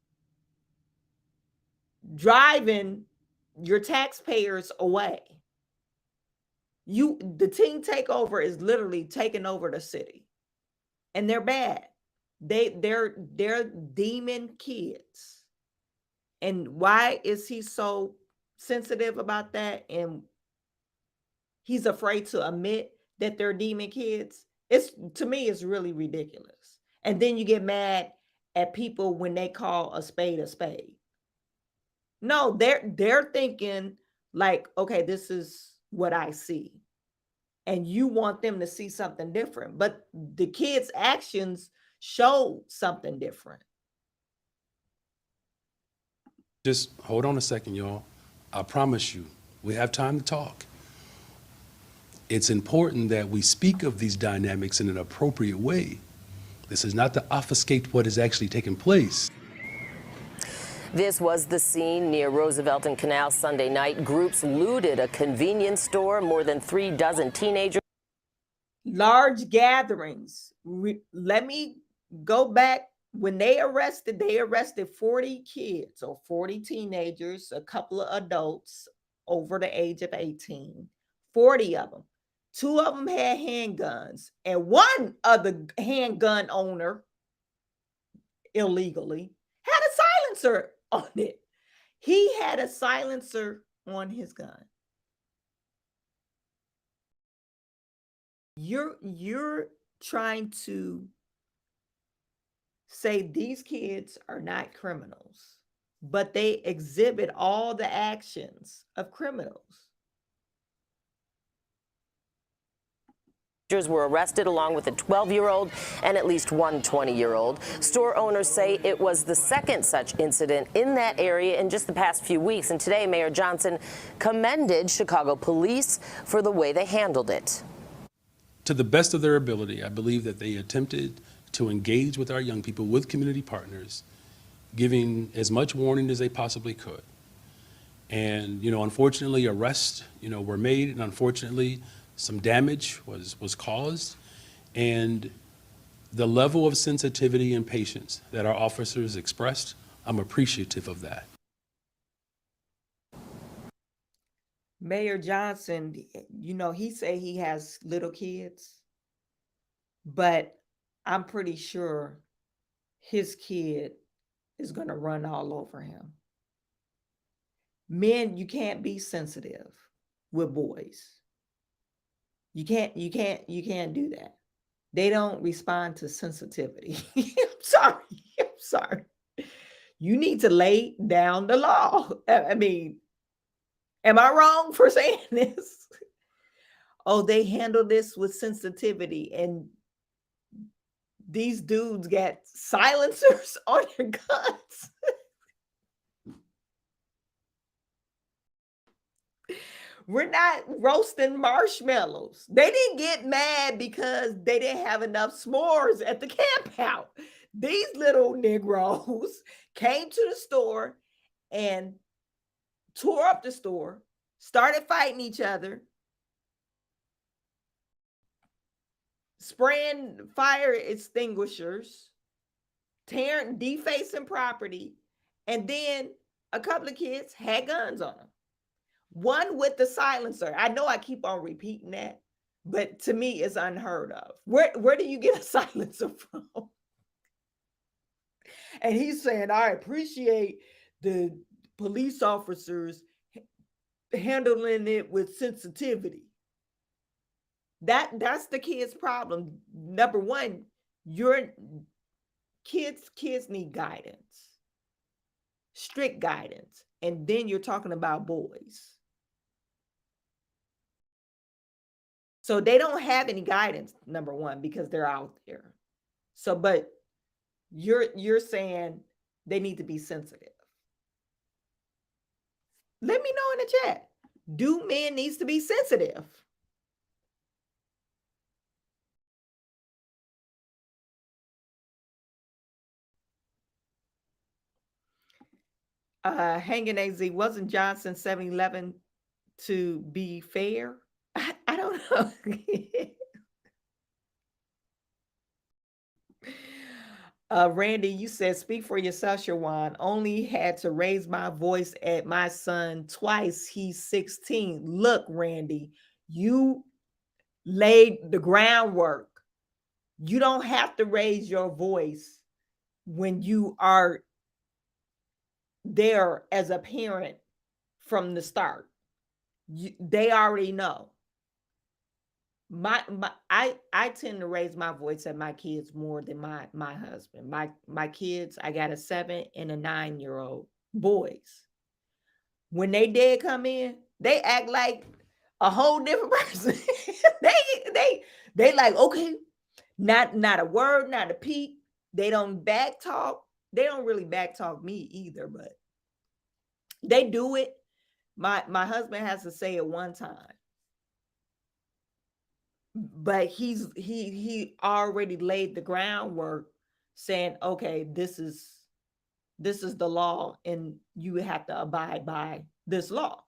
driving your taxpayers away. The teen takeover is literally taking over the city, and they're bad. They're demon kids. And why is he so sensitive about that? And he's afraid to admit that they're demon kids. To me, it's really ridiculous. And then you get mad at people when they call a spade a spade. No, they're thinking like, okay, this is what I see. And you want them to see something different. But the kids' actions show something different. Just hold on a second, y'all. I promise you, we have time to talk. It's important that we speak of these dynamics in an appropriate way. This is not to obfuscate what is actually taking place. This was the scene near Roosevelt and Canal Sunday night. Groups looted a convenience store, more than 36 teenagers. Large gatherings. Let me go back. When they arrested 40 kids or 40 teenagers, a couple of adults over the age of 18, 40 of them. 2 of them had handguns, and one of the handgun owner illegally had a silencer on it. He had a silencer on his gun. You're trying to say these kids are not criminals, but they exhibit all the actions of criminals. Were arrested along with a 12-year-old and at least one 20-year-old. Store owners say it was the second such incident in that area in just the past few weeks. And today, Mayor Johnson commended Chicago police for the way they handled it. To the best of their ability, I believe that they attempted to engage with our young people, with community partners, giving as much warning as they possibly could. And, unfortunately, arrests, were made, and unfortunately, some damage was caused, and the level of sensitivity and patience that our officers expressed, I'm appreciative of that. Mayor Johnson, he say he has little kids, but I'm pretty sure his kid is going to run all over him. Men, you can't be sensitive with boys. You can't do that. They don't respond to sensitivity. I'm sorry. You need to lay down the law. I mean, am I wrong for saying this? Oh, they handle this with sensitivity, and these dudes got silencers on their guns. We're not roasting marshmallows. They didn't get mad because they didn't have enough s'mores at the camp out. These little Negroes came to the store and tore up the store, started fighting each other, spraying fire extinguishers, defacing property, and then a couple of kids had guns on them. One with the silencer. I know I keep on repeating that, but to me, it's unheard of. Where do you get a silencer from? And he's saying, I appreciate the police officers handling it with sensitivity. That's the kid's problem. Number one, your kids need guidance, strict guidance. And then you're talking about boys. So they don't have any guidance, number one, because they're out there. So, but you're saying they need to be sensitive. Let me know in the chat. Do men needs to be sensitive? Hanging AZ, wasn't Johnson 7-Eleven to be fair? I don't know. Randy, you said, speak for yourself, Chawanne. Only had to raise my voice at my son twice. He's 16. Look, Randy, you laid the groundwork. You don't have to raise your voice when you are there as a parent from the start. They already know. I tend to raise my voice at my kids more than my husband. My kids, I got a 7 and a 9-year-old boys. When they dad come in, they act like a whole different person. they like, okay, not a word, not a peep. They don't back talk. They don't really back talk me either, but they do it. My husband has to say it one time. But he already laid the groundwork saying, okay, this is the law and you have to abide by this law.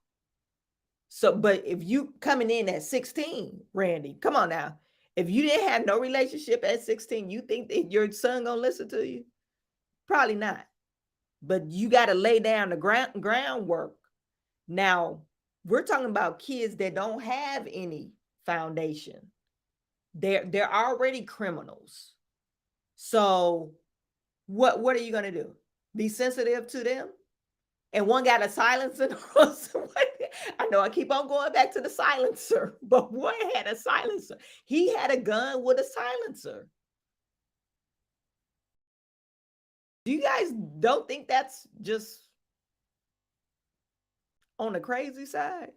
So, but if you coming in at 16, Randy, come on now. If you didn't have no relationship at 16, you think that your son gonna listen to you? Probably not. But you got to lay down the groundwork. Now, we're talking about kids that don't have any foundation. They're already criminals. So what are you going to do? Be sensitive to them? And one got a silencer. I know I keep on going back to the silencer, but one had a silencer. He had a gun with a silencer. Do you guys don't think that's just on the crazy side?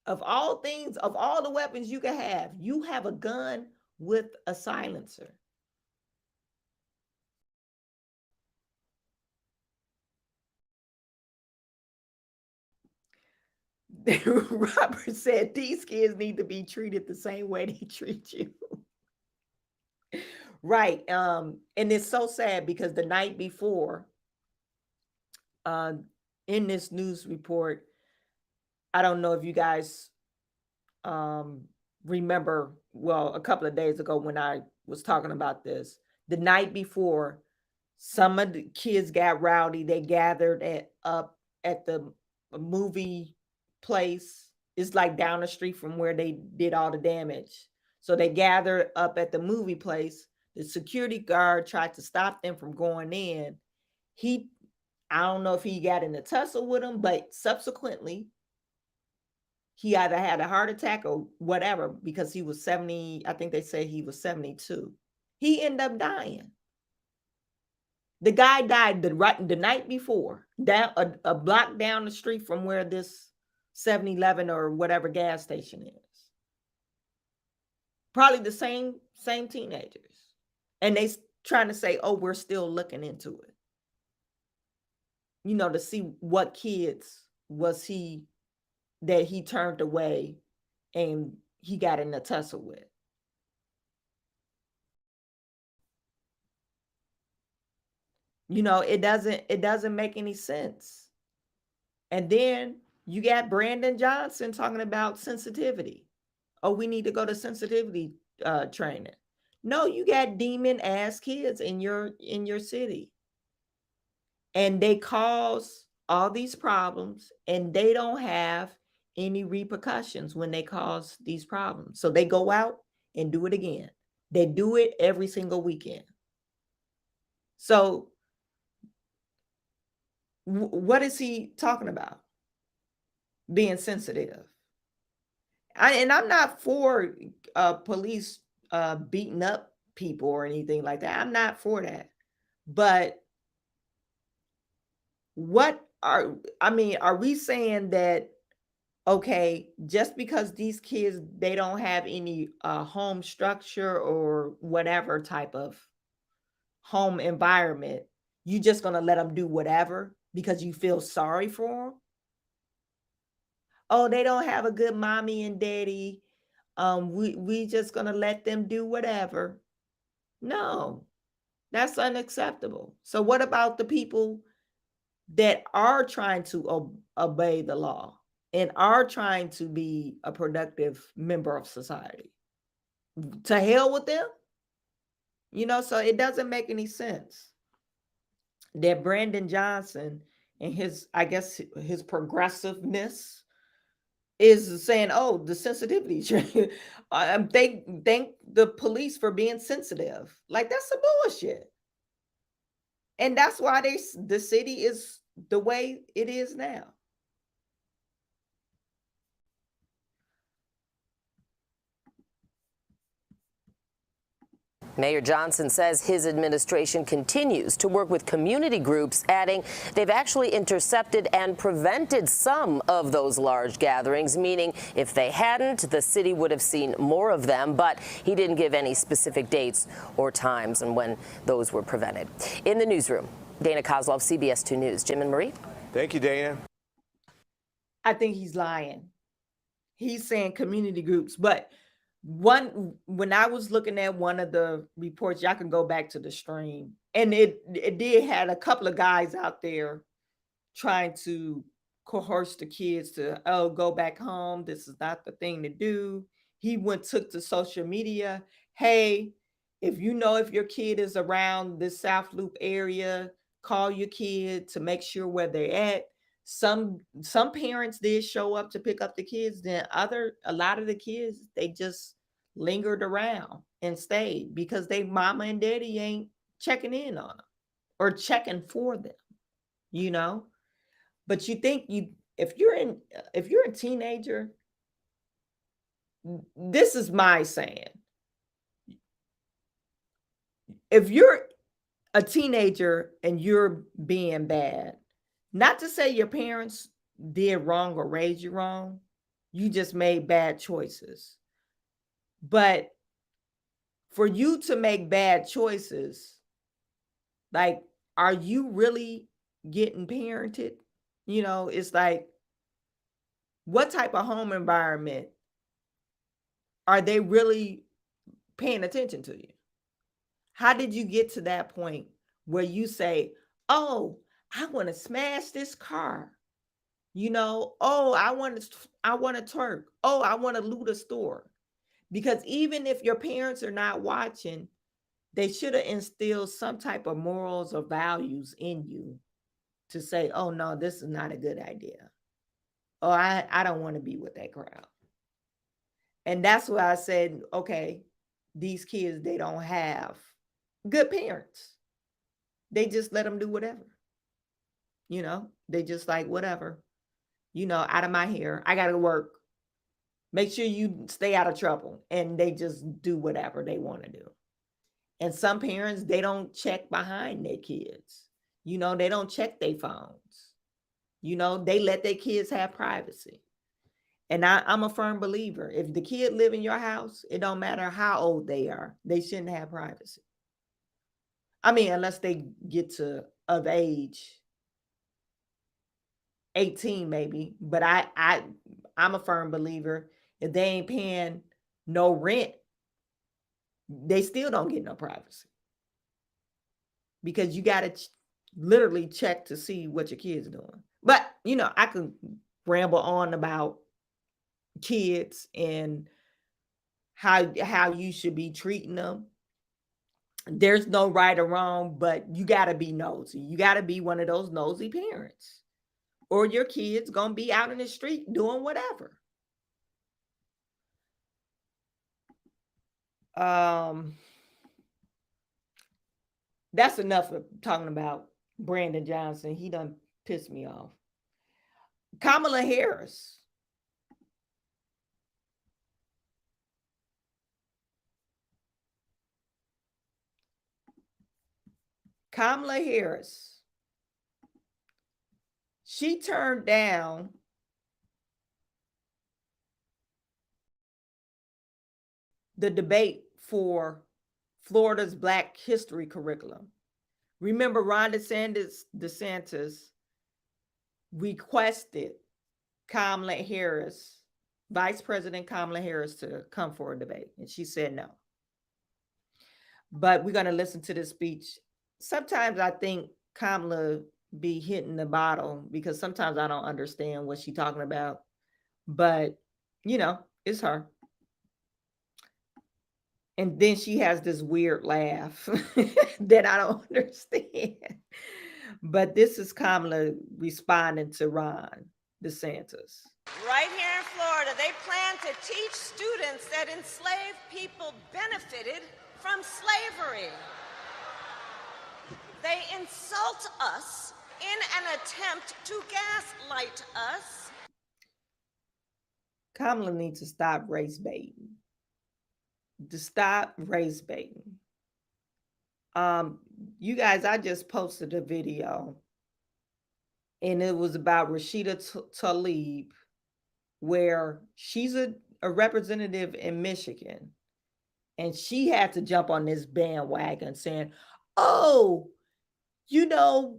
Of all things, of all the weapons you can have, you have a gun with a silencer. Robert said these kids need to be treated the same way they treat you. Right. And it's so sad because the night before, in this news report, I don't know if you guys remember, well, a couple of days ago when I was talking about this, the night before, some of the kids got rowdy. They gathered up at the movie place. It's like down the street from where they did all the damage. So they gathered up at the movie place. The security guard tried to stop them from going in. I don't know if he got in a tussle with him, but subsequently, he either had a heart attack or whatever, because he was 70. I think they say he was 72. He ended up dying. The guy died the night before, down a block down the street from where this 7-Eleven or whatever gas station is. Probably the same teenagers. And they trying to say, oh, we're still looking into it. You know, to see what kids was he that he turned away and he got in a tussle with. You know, it doesn't make any sense. And then you got Brandon Johnson talking about sensitivity. Oh, we need to go to sensitivity training. No, you got demon ass kids in your city. And they cause all these problems and they don't have any repercussions when they cause these problems. So they go out and do it again. They do it every single weekend. So what is he talking about? Being sensitive. And I'm not for police beating up people or anything like that. I'm not for that. But are we saying that, okay, just because these kids, they don't have any home structure or whatever type of home environment, you just going to let them do whatever because you feel sorry for them? Oh, they don't have a good mommy and daddy. We just going to let them do whatever. No, that's unacceptable. So what about the people that are trying to obey the law and are trying to be a productive member of society? To hell with them. You know, so it doesn't make any sense that Brandon Johnson and his progressiveness is saying, oh, the sensitivity. They thank the police for being sensitive. Like, that's some bullshit. And that's why the city is the way it is now. Mayor Johnson says his administration continues to work with community groups, adding they've actually intercepted and prevented some of those large gatherings, meaning if they hadn't, the city would have seen more of them. But he didn't give any specific dates or times and when those were prevented. In the newsroom, Dana Kozlov, CBS 2 News. Jim and Marie. Thank you, Dana. I think he's lying. He's saying community groups, but when I was looking at one of the reports, y'all can go back to the stream, and it did had a couple of guys out there trying to coerce the kids to, oh, go back home. This is not the thing to do. He took to social media. Hey, if you know if your kid is around this South Loop area, call your kid to make sure where they're at. Some parents did show up to pick up the kids. Then a lot of the kids, they just lingered around and stayed because they mama and daddy ain't checking in on them or checking for them, you know. But you think if you're a teenager, this is my saying. If you're a teenager and you're being bad, not to say your parents did wrong or raised you wrong, You just made bad choices. But for you to make bad choices, like, are you really getting parented? You know, it's like, what type of home environment are they really paying attention to you? How did you get to that point where you say, oh, I want to smash this car? You know, oh, I want to twerk. Oh, I want to loot a store. Because even if your parents are not watching, they should have instilled some type of morals or values in you to say, oh no, this is not a good idea. Oh, I don't want to be with that crowd. And that's why I said, okay, these kids, they don't have good parents. They just let them do whatever. You know, they just like, whatever, you know, out of my hair. I got to work. Make sure you stay out of trouble. And they just do whatever they want to do. And some parents, they don't check behind their kids. You know, they don't check their phones. You know, they let their kids have privacy. And I'm a firm believer. If the kid live in your house, it don't matter how old they are. They shouldn't have privacy. I mean, unless they get to of age, 18 maybe. But I'm a firm believer. If they ain't paying no rent, they still don't get no privacy. Because you got to literally check to see what your kids doing. But, you know, I could ramble on about kids and how you should be treating them. There's no right or wrong, but you got to be nosy. You got to be one of those nosy parents, or your kids gonna be out in the street doing whatever. That's enough of talking about Brandon Johnson. He done pissed me off. Kamala Harris. Kamala Harris. She turned down the debate for Florida's Black History curriculum. Remember, Ron DeSantis requested Kamala Harris, Vice President Kamala Harris, to come for a debate, and she said no. But we're going to listen to this speech. Sometimes I think Kamala be hitting the bottle because sometimes I don't understand what she's talking about. But, you know, it's her. And then she has this weird laugh that I don't understand. But this is Kamala responding to Ron DeSantis. Right here in Florida, they plan to teach students that enslaved people benefited from slavery. They insult us in an attempt to gaslight us. Kamala needs to stop race baiting. To stop race baiting. You guys, I just posted a video, and it was about Rashida Tlaib, where she's a representative in Michigan, and she had to jump on this bandwagon saying, oh, you know,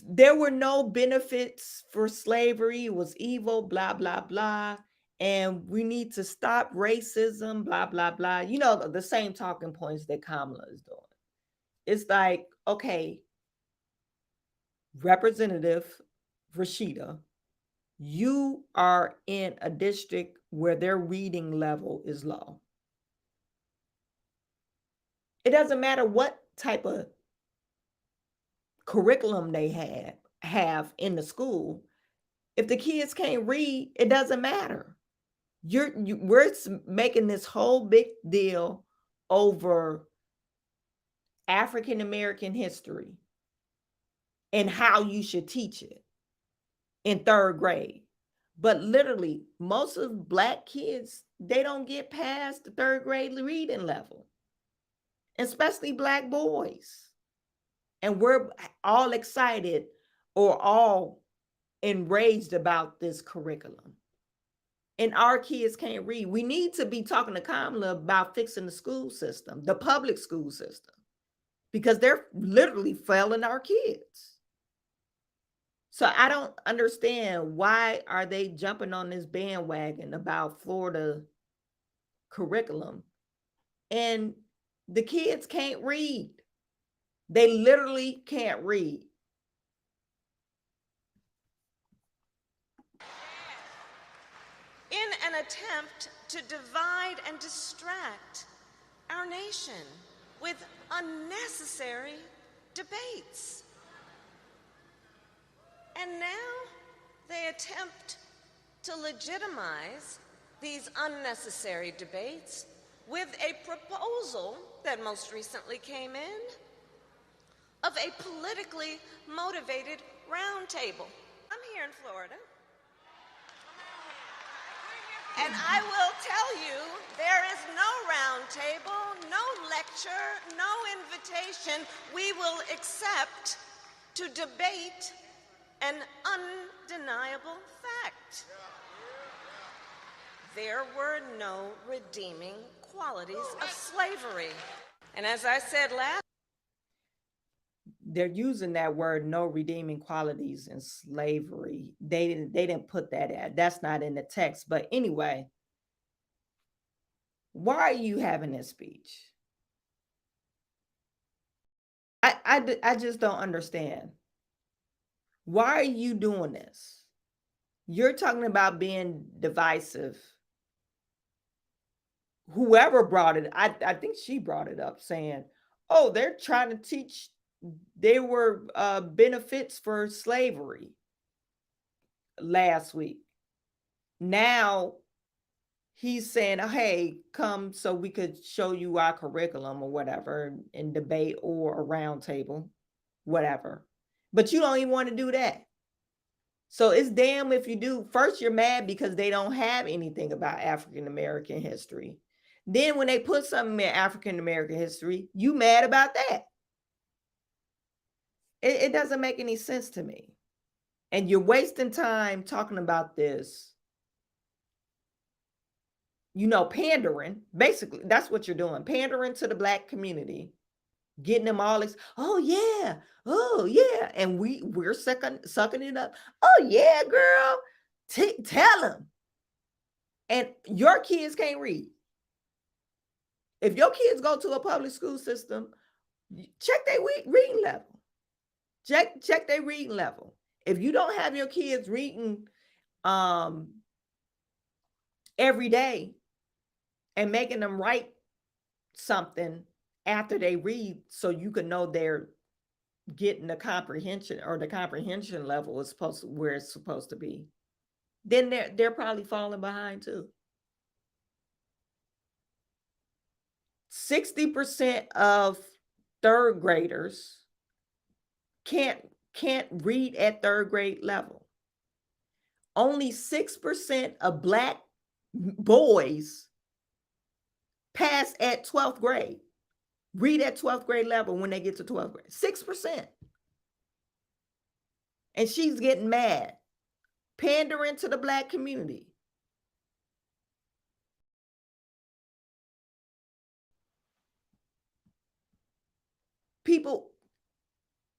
there were no benefits for slavery. It was evil, blah, blah, blah. And we need to stop racism, blah, blah, blah. You know, the same talking points that Kamala is doing. It's like, okay, Representative Rashida, you are in a district where their reading level is low. It doesn't matter what type of curriculum they have in the school. If the kids can't read, it doesn't matter. We're making this whole big deal over African American history and how you should teach it in 3rd grade. But literally, most of Black kids, they don't get past the 3rd grade reading level, especially Black boys. And we're all excited or all enraged about this curriculum. and our kids can't read. We need to be talking to Kamala about fixing the school system, the public school system, because they're literally failing our kids. So I don't understand, why are they jumping on this bandwagon about Florida curriculum? And the kids can't read. They literally can't read. In an attempt to divide and distract our nation with unnecessary debates. And now they attempt to legitimize these unnecessary debates with a proposal that most recently came in of a politically motivated roundtable. I'm here in Florida, and I will tell you, there is no roundtable, no lecture, no invitation we will accept to debate an undeniable fact. There were no redeeming qualities of slavery. And as I said last, they're using that word, no redeeming qualities in slavery. They didn't put that in. That's not in the text. But anyway, why are you having this speech? I just don't understand. Why are you doing this? You're talking about being divisive. Whoever brought it, I think she brought it up, saying, oh, they're trying to teach, there were benefits for slavery last week. Now he's saying, hey, come so we could show you our curriculum or whatever, in debate or a round table, whatever. But you don't even want to do that. So it's damn if you do. First, you're mad because they don't have anything about African-American history. Then when they put something in African-American history, you mad about that. It doesn't make any sense to me. And you're wasting time talking about this, you know, pandering. Basically, that's what you're doing. Pandering to the Black community, getting them all, oh yeah. And we're sucking it up. Oh yeah, girl, tell them. And your kids can't read. If your kids go to a public school system, check their reading level. Check their reading level. If you don't have your kids reading every day and making them write something after they read, so you can know they're getting the comprehension, or the comprehension level is supposed to, where it's supposed to be, then they're probably falling behind too. 60% of third graders can't read at third grade level. Only 6% of Black boys pass at 12th grade, read at 12th grade level when they get to 12th grade. 6%. And she's getting mad, pandering to the Black community.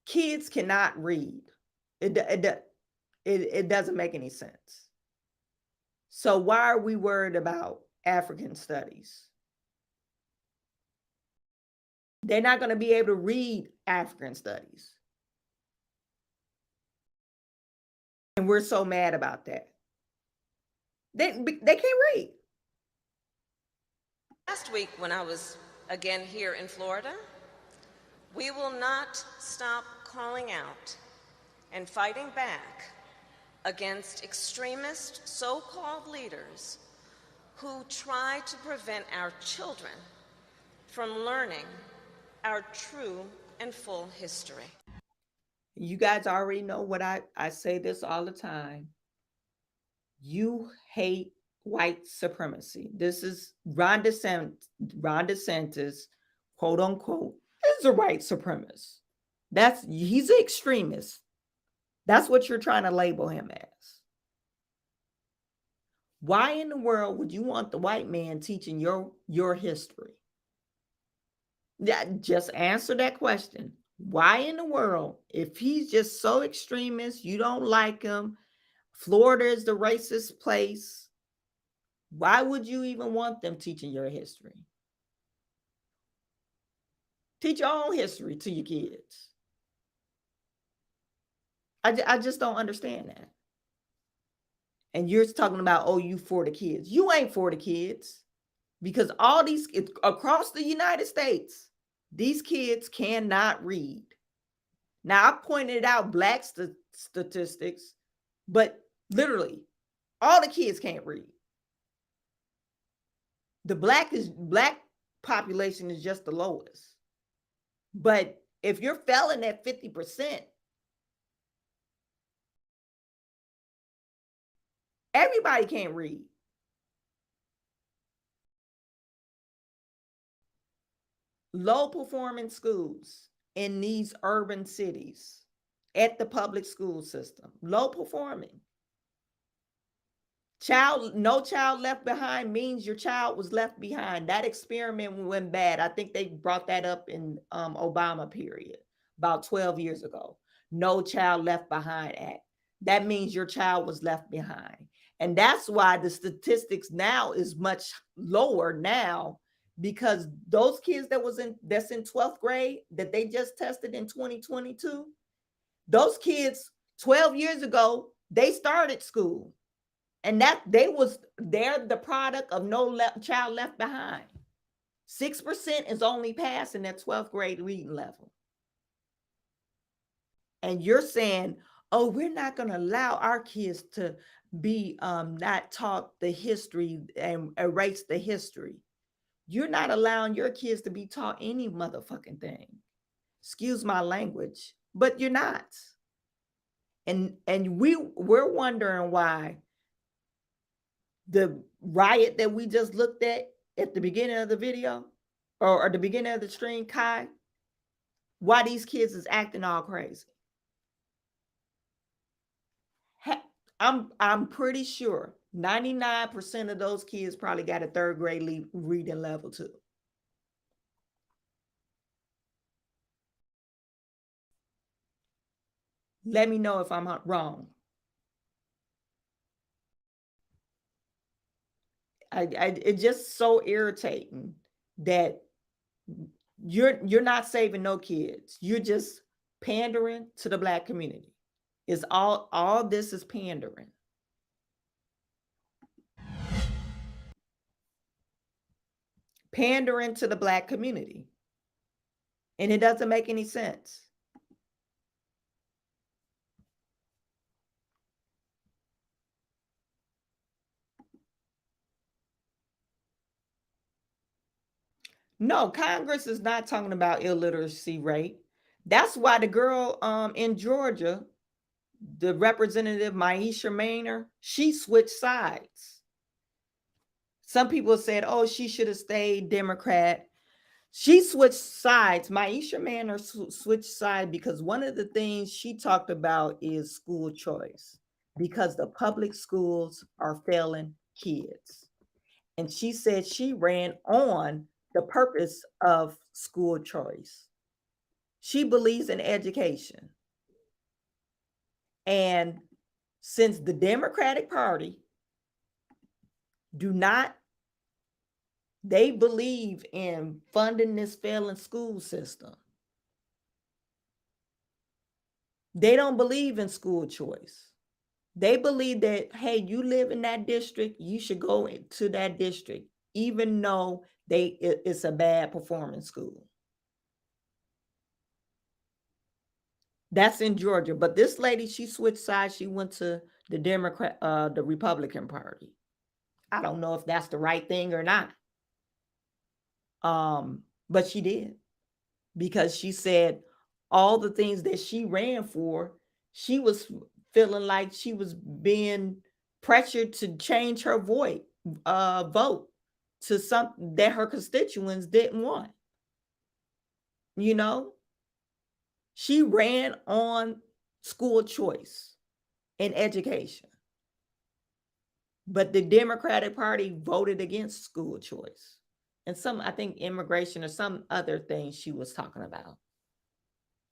Kids cannot read. It doesn't make any sense. So why are we worried about African studies? They're not going to be able to read African studies. And we're so mad about that. They can't read. last week when I was again here in Florida, we will not stop calling out and fighting back against extremist so-called leaders who try to prevent our children from learning our true and full history. You guys already know what I say this all the time. You hate white supremacy. This is Ron DeSantis, quote unquote, is a white supremacist. He's an extremist. That's what you're trying to label him as. Why in the world would you want the white man teaching your history? Yeah, just answer that question. Why in the world, if he's just so extremist, you don't like him, Florida is the racist place, why would you even want them teaching your history? Teach your own history to your kids. I just don't understand that. And you're talking about, oh, you for the kids. You ain't for the kids, because all these across the United States, these kids cannot read. Now, I pointed out black statistics, but literally all the kids can't read. The black population is just the lowest. But if you're failing at 50%, everybody can't read. Low performing schools in these urban cities at the public school system, low performing. No child left behind means your child was left behind. That experiment went bad. I think they brought that up in Obama period, about 12 years ago. No Child Left Behind Act. That means your child was left behind. And that's why the statistics now is much lower now, because those kids that's in 12th grade that they just tested in 2022, those kids 12 years ago, they started school. And that they're the product of no child left behind. 6% is only passing that 12th grade reading level. And you're saying, oh, we're not going to allow our kids to be not taught the history and erase the history. You're not allowing your kids to be taught any motherfucking thing. Excuse my language, but you're not. And we're wondering why the riot that we just looked at the beginning of the video or the beginning of the stream, Kai, why these kids is acting all crazy. I'm pretty sure 99% of those kids probably got a third grade reading level too. Let me know if I'm wrong. It's just so irritating that you're not saving no kids. You're just pandering to the black community. Is all this is pandering. Pandering to the black community. And it doesn't make any sense. No, Congress is not talking about illiteracy rate. That's why the girl in Georgia, the representative Maisha Maynard, she switched sides. Some people said, oh, she should have stayed Democrat. She switched sides. Maisha Maynard switched sides because one of the things she talked about is school choice, because the public schools are failing kids. And she said she ran on the purpose of school choice. She believes in education. And since the Democratic Party they believe in funding this failing school system. They don't believe in school choice. They believe that, hey, you live in that district, you should go into that district, even though it's a bad performing school. That's in Georgia. But this lady, she switched sides. She went to the Republican Party. I don't know if that's the right thing or not. But she did, because she said all the things that she ran for, she was feeling like she was being pressured to change her vote to something that her constituents didn't want. You know, she ran on school choice and education. But the Democratic Party voted against school choice and some, I think, immigration or some other thing she was talking about.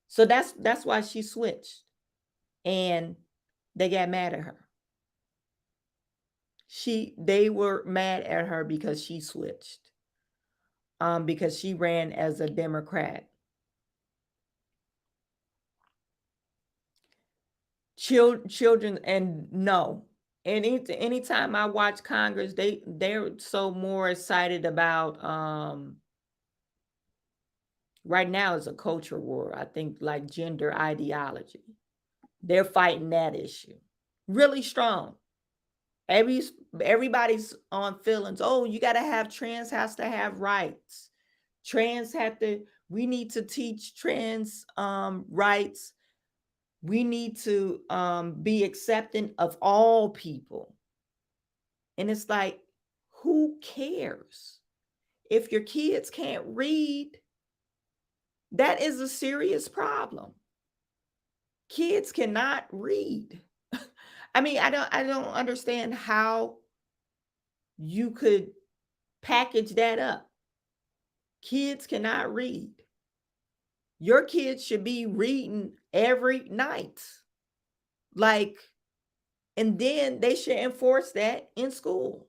So that's why she switched, and they got mad at her. They were mad at her because she switched, because she ran as a Democrat. Children, and no, anytime I watch Congress, they're so more excited about right now is a culture war. I think like gender ideology. They're fighting that issue really strong. Everybody's on feelings. Oh, you got to have trans has to have rights. We need to teach trans rights. We need to be accepting of all people. And it's like, who cares? If your kids can't read, that is a serious problem. Kids cannot read. I mean, I don't understand how you could package that up. Kids cannot read. Your kids should be reading every night. Like, and then they should enforce that in school.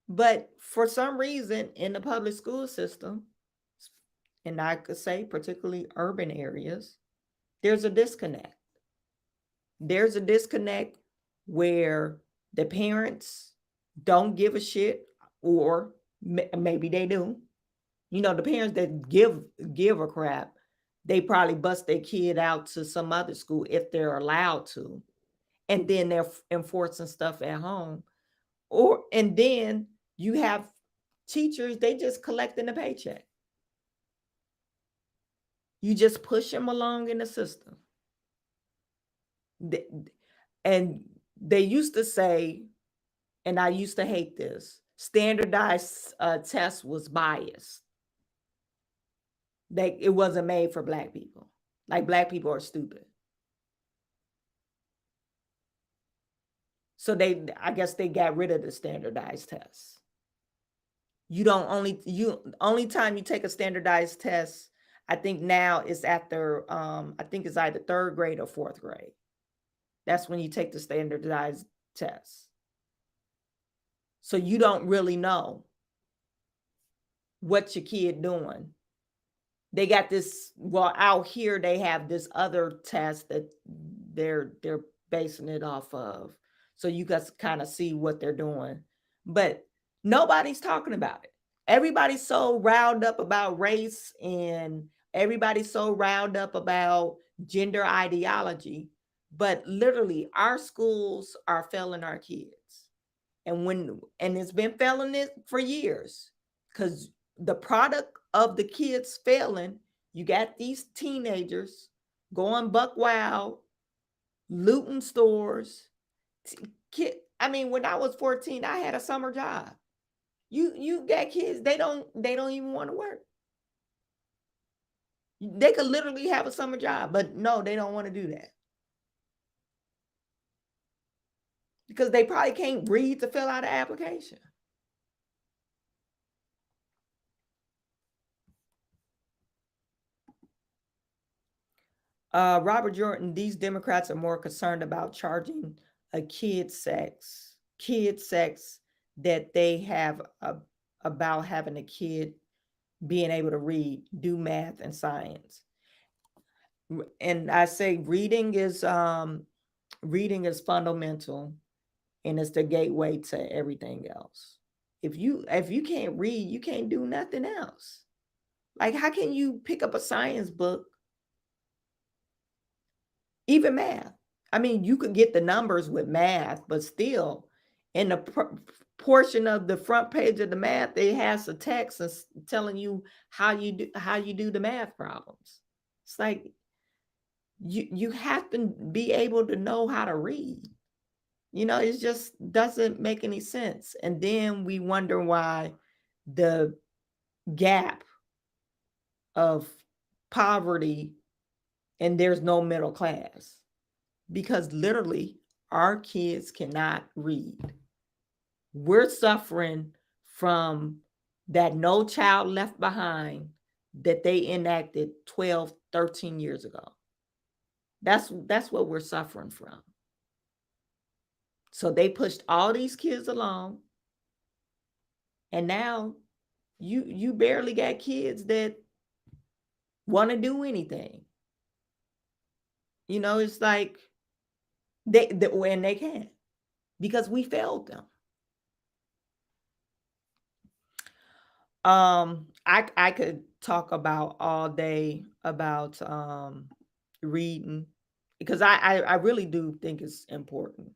But for some reason in the public school system, and I could say particularly urban areas, there's a disconnect. There's a disconnect where the parents don't give a shit, or maybe they do. You know, the parents that give a crap, they probably bust their kid out to some other school if they're allowed to. And then they're enforcing stuff at home. And then you have teachers, they just collecting a paycheck. You just push them along in the system. And they used to say, and I used to hate this, standardized test was biased. That it wasn't made for Black people. Like, Black people are stupid. So I guess they got rid of the standardized tests. Only time you take a standardized test, I think now is after, I think it's either 3rd grade or 4th grade. That's when you take the standardized test. So you don't really know what your kid doing. They got this, well, out here they have this other test that they're basing it off of. So you guys kind of see what they're doing. But nobody's talking about it. Everybody's so riled up about race, and everybody's so riled up about gender ideology. But literally, our schools are failing our kids. And it's been failing it for years, because the product of the kids failing, you got these teenagers going buck wild, looting stores. I mean, when I was 14, I had a summer job. You got kids, they don't even want to work. They could literally have a summer job, but no, they don't want to do that. Because they probably can't read to fill out an application. Robert Jordan, these Democrats are more concerned about charging a kid sex that they have about having a kid being able to read, do math and science. And I say reading is fundamental, and it's the gateway to everything else. If you can't read, you can't do nothing else. Like, how can you pick up a science book? Even math. I mean, you could get the numbers with math, but still, in the portion of the front page of the math, it has a text telling you how you do the math problems. It's like you have to be able to know how to read. You know, it just doesn't make any sense. And then we wonder why the gap of poverty and there's no middle class, because literally our kids cannot read. We're suffering from that No Child Left Behind that they enacted 12, 13 years ago. That's what we're suffering from. So they pushed all these kids along, and now you barely got kids that want to do anything. You know, it's like when they can't, because we failed them. I could talk about all day about reading, because I really do think it's important.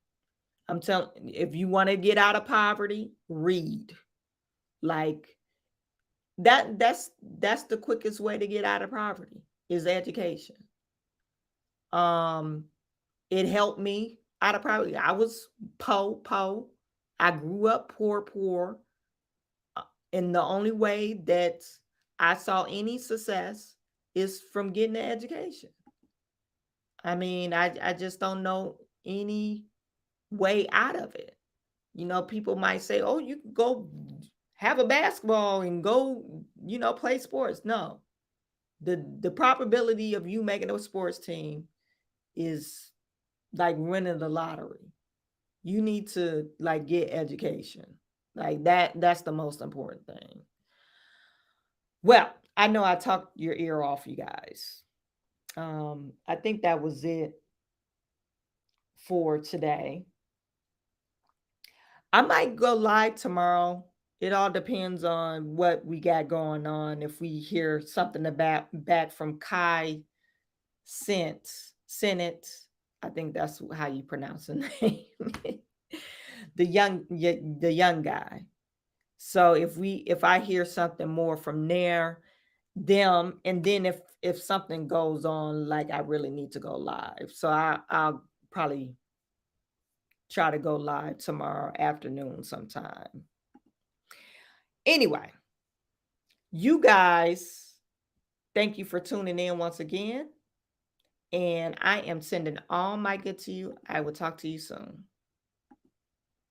I'm telling, if you want to get out of poverty, read. Like that's the quickest way to get out of poverty is education. It helped me out of poverty. I was poor. I grew up poor. And the only way that I saw any success is from getting an education. I mean, I just don't know any way out of it. You know, people might say, oh, you can go have a basketball and go, you know, play sports. No. The probability of you making a sports team is like winning the lottery. You need to like get education. Like that's the most important thing. Well, I know I talked your ear off, you guys. I think that was it for today. I might go live tomorrow. It all depends on what we got going on. If we hear something back from Cenat, I think that's how you pronounce the name. the young guy. So if I hear something more from them, and then if something goes on, like I really need to go live. So I'll probably try to go live tomorrow afternoon sometime. Anyway, you guys, thank you for tuning in once again. And I am sending all my good to you. I will talk to you soon.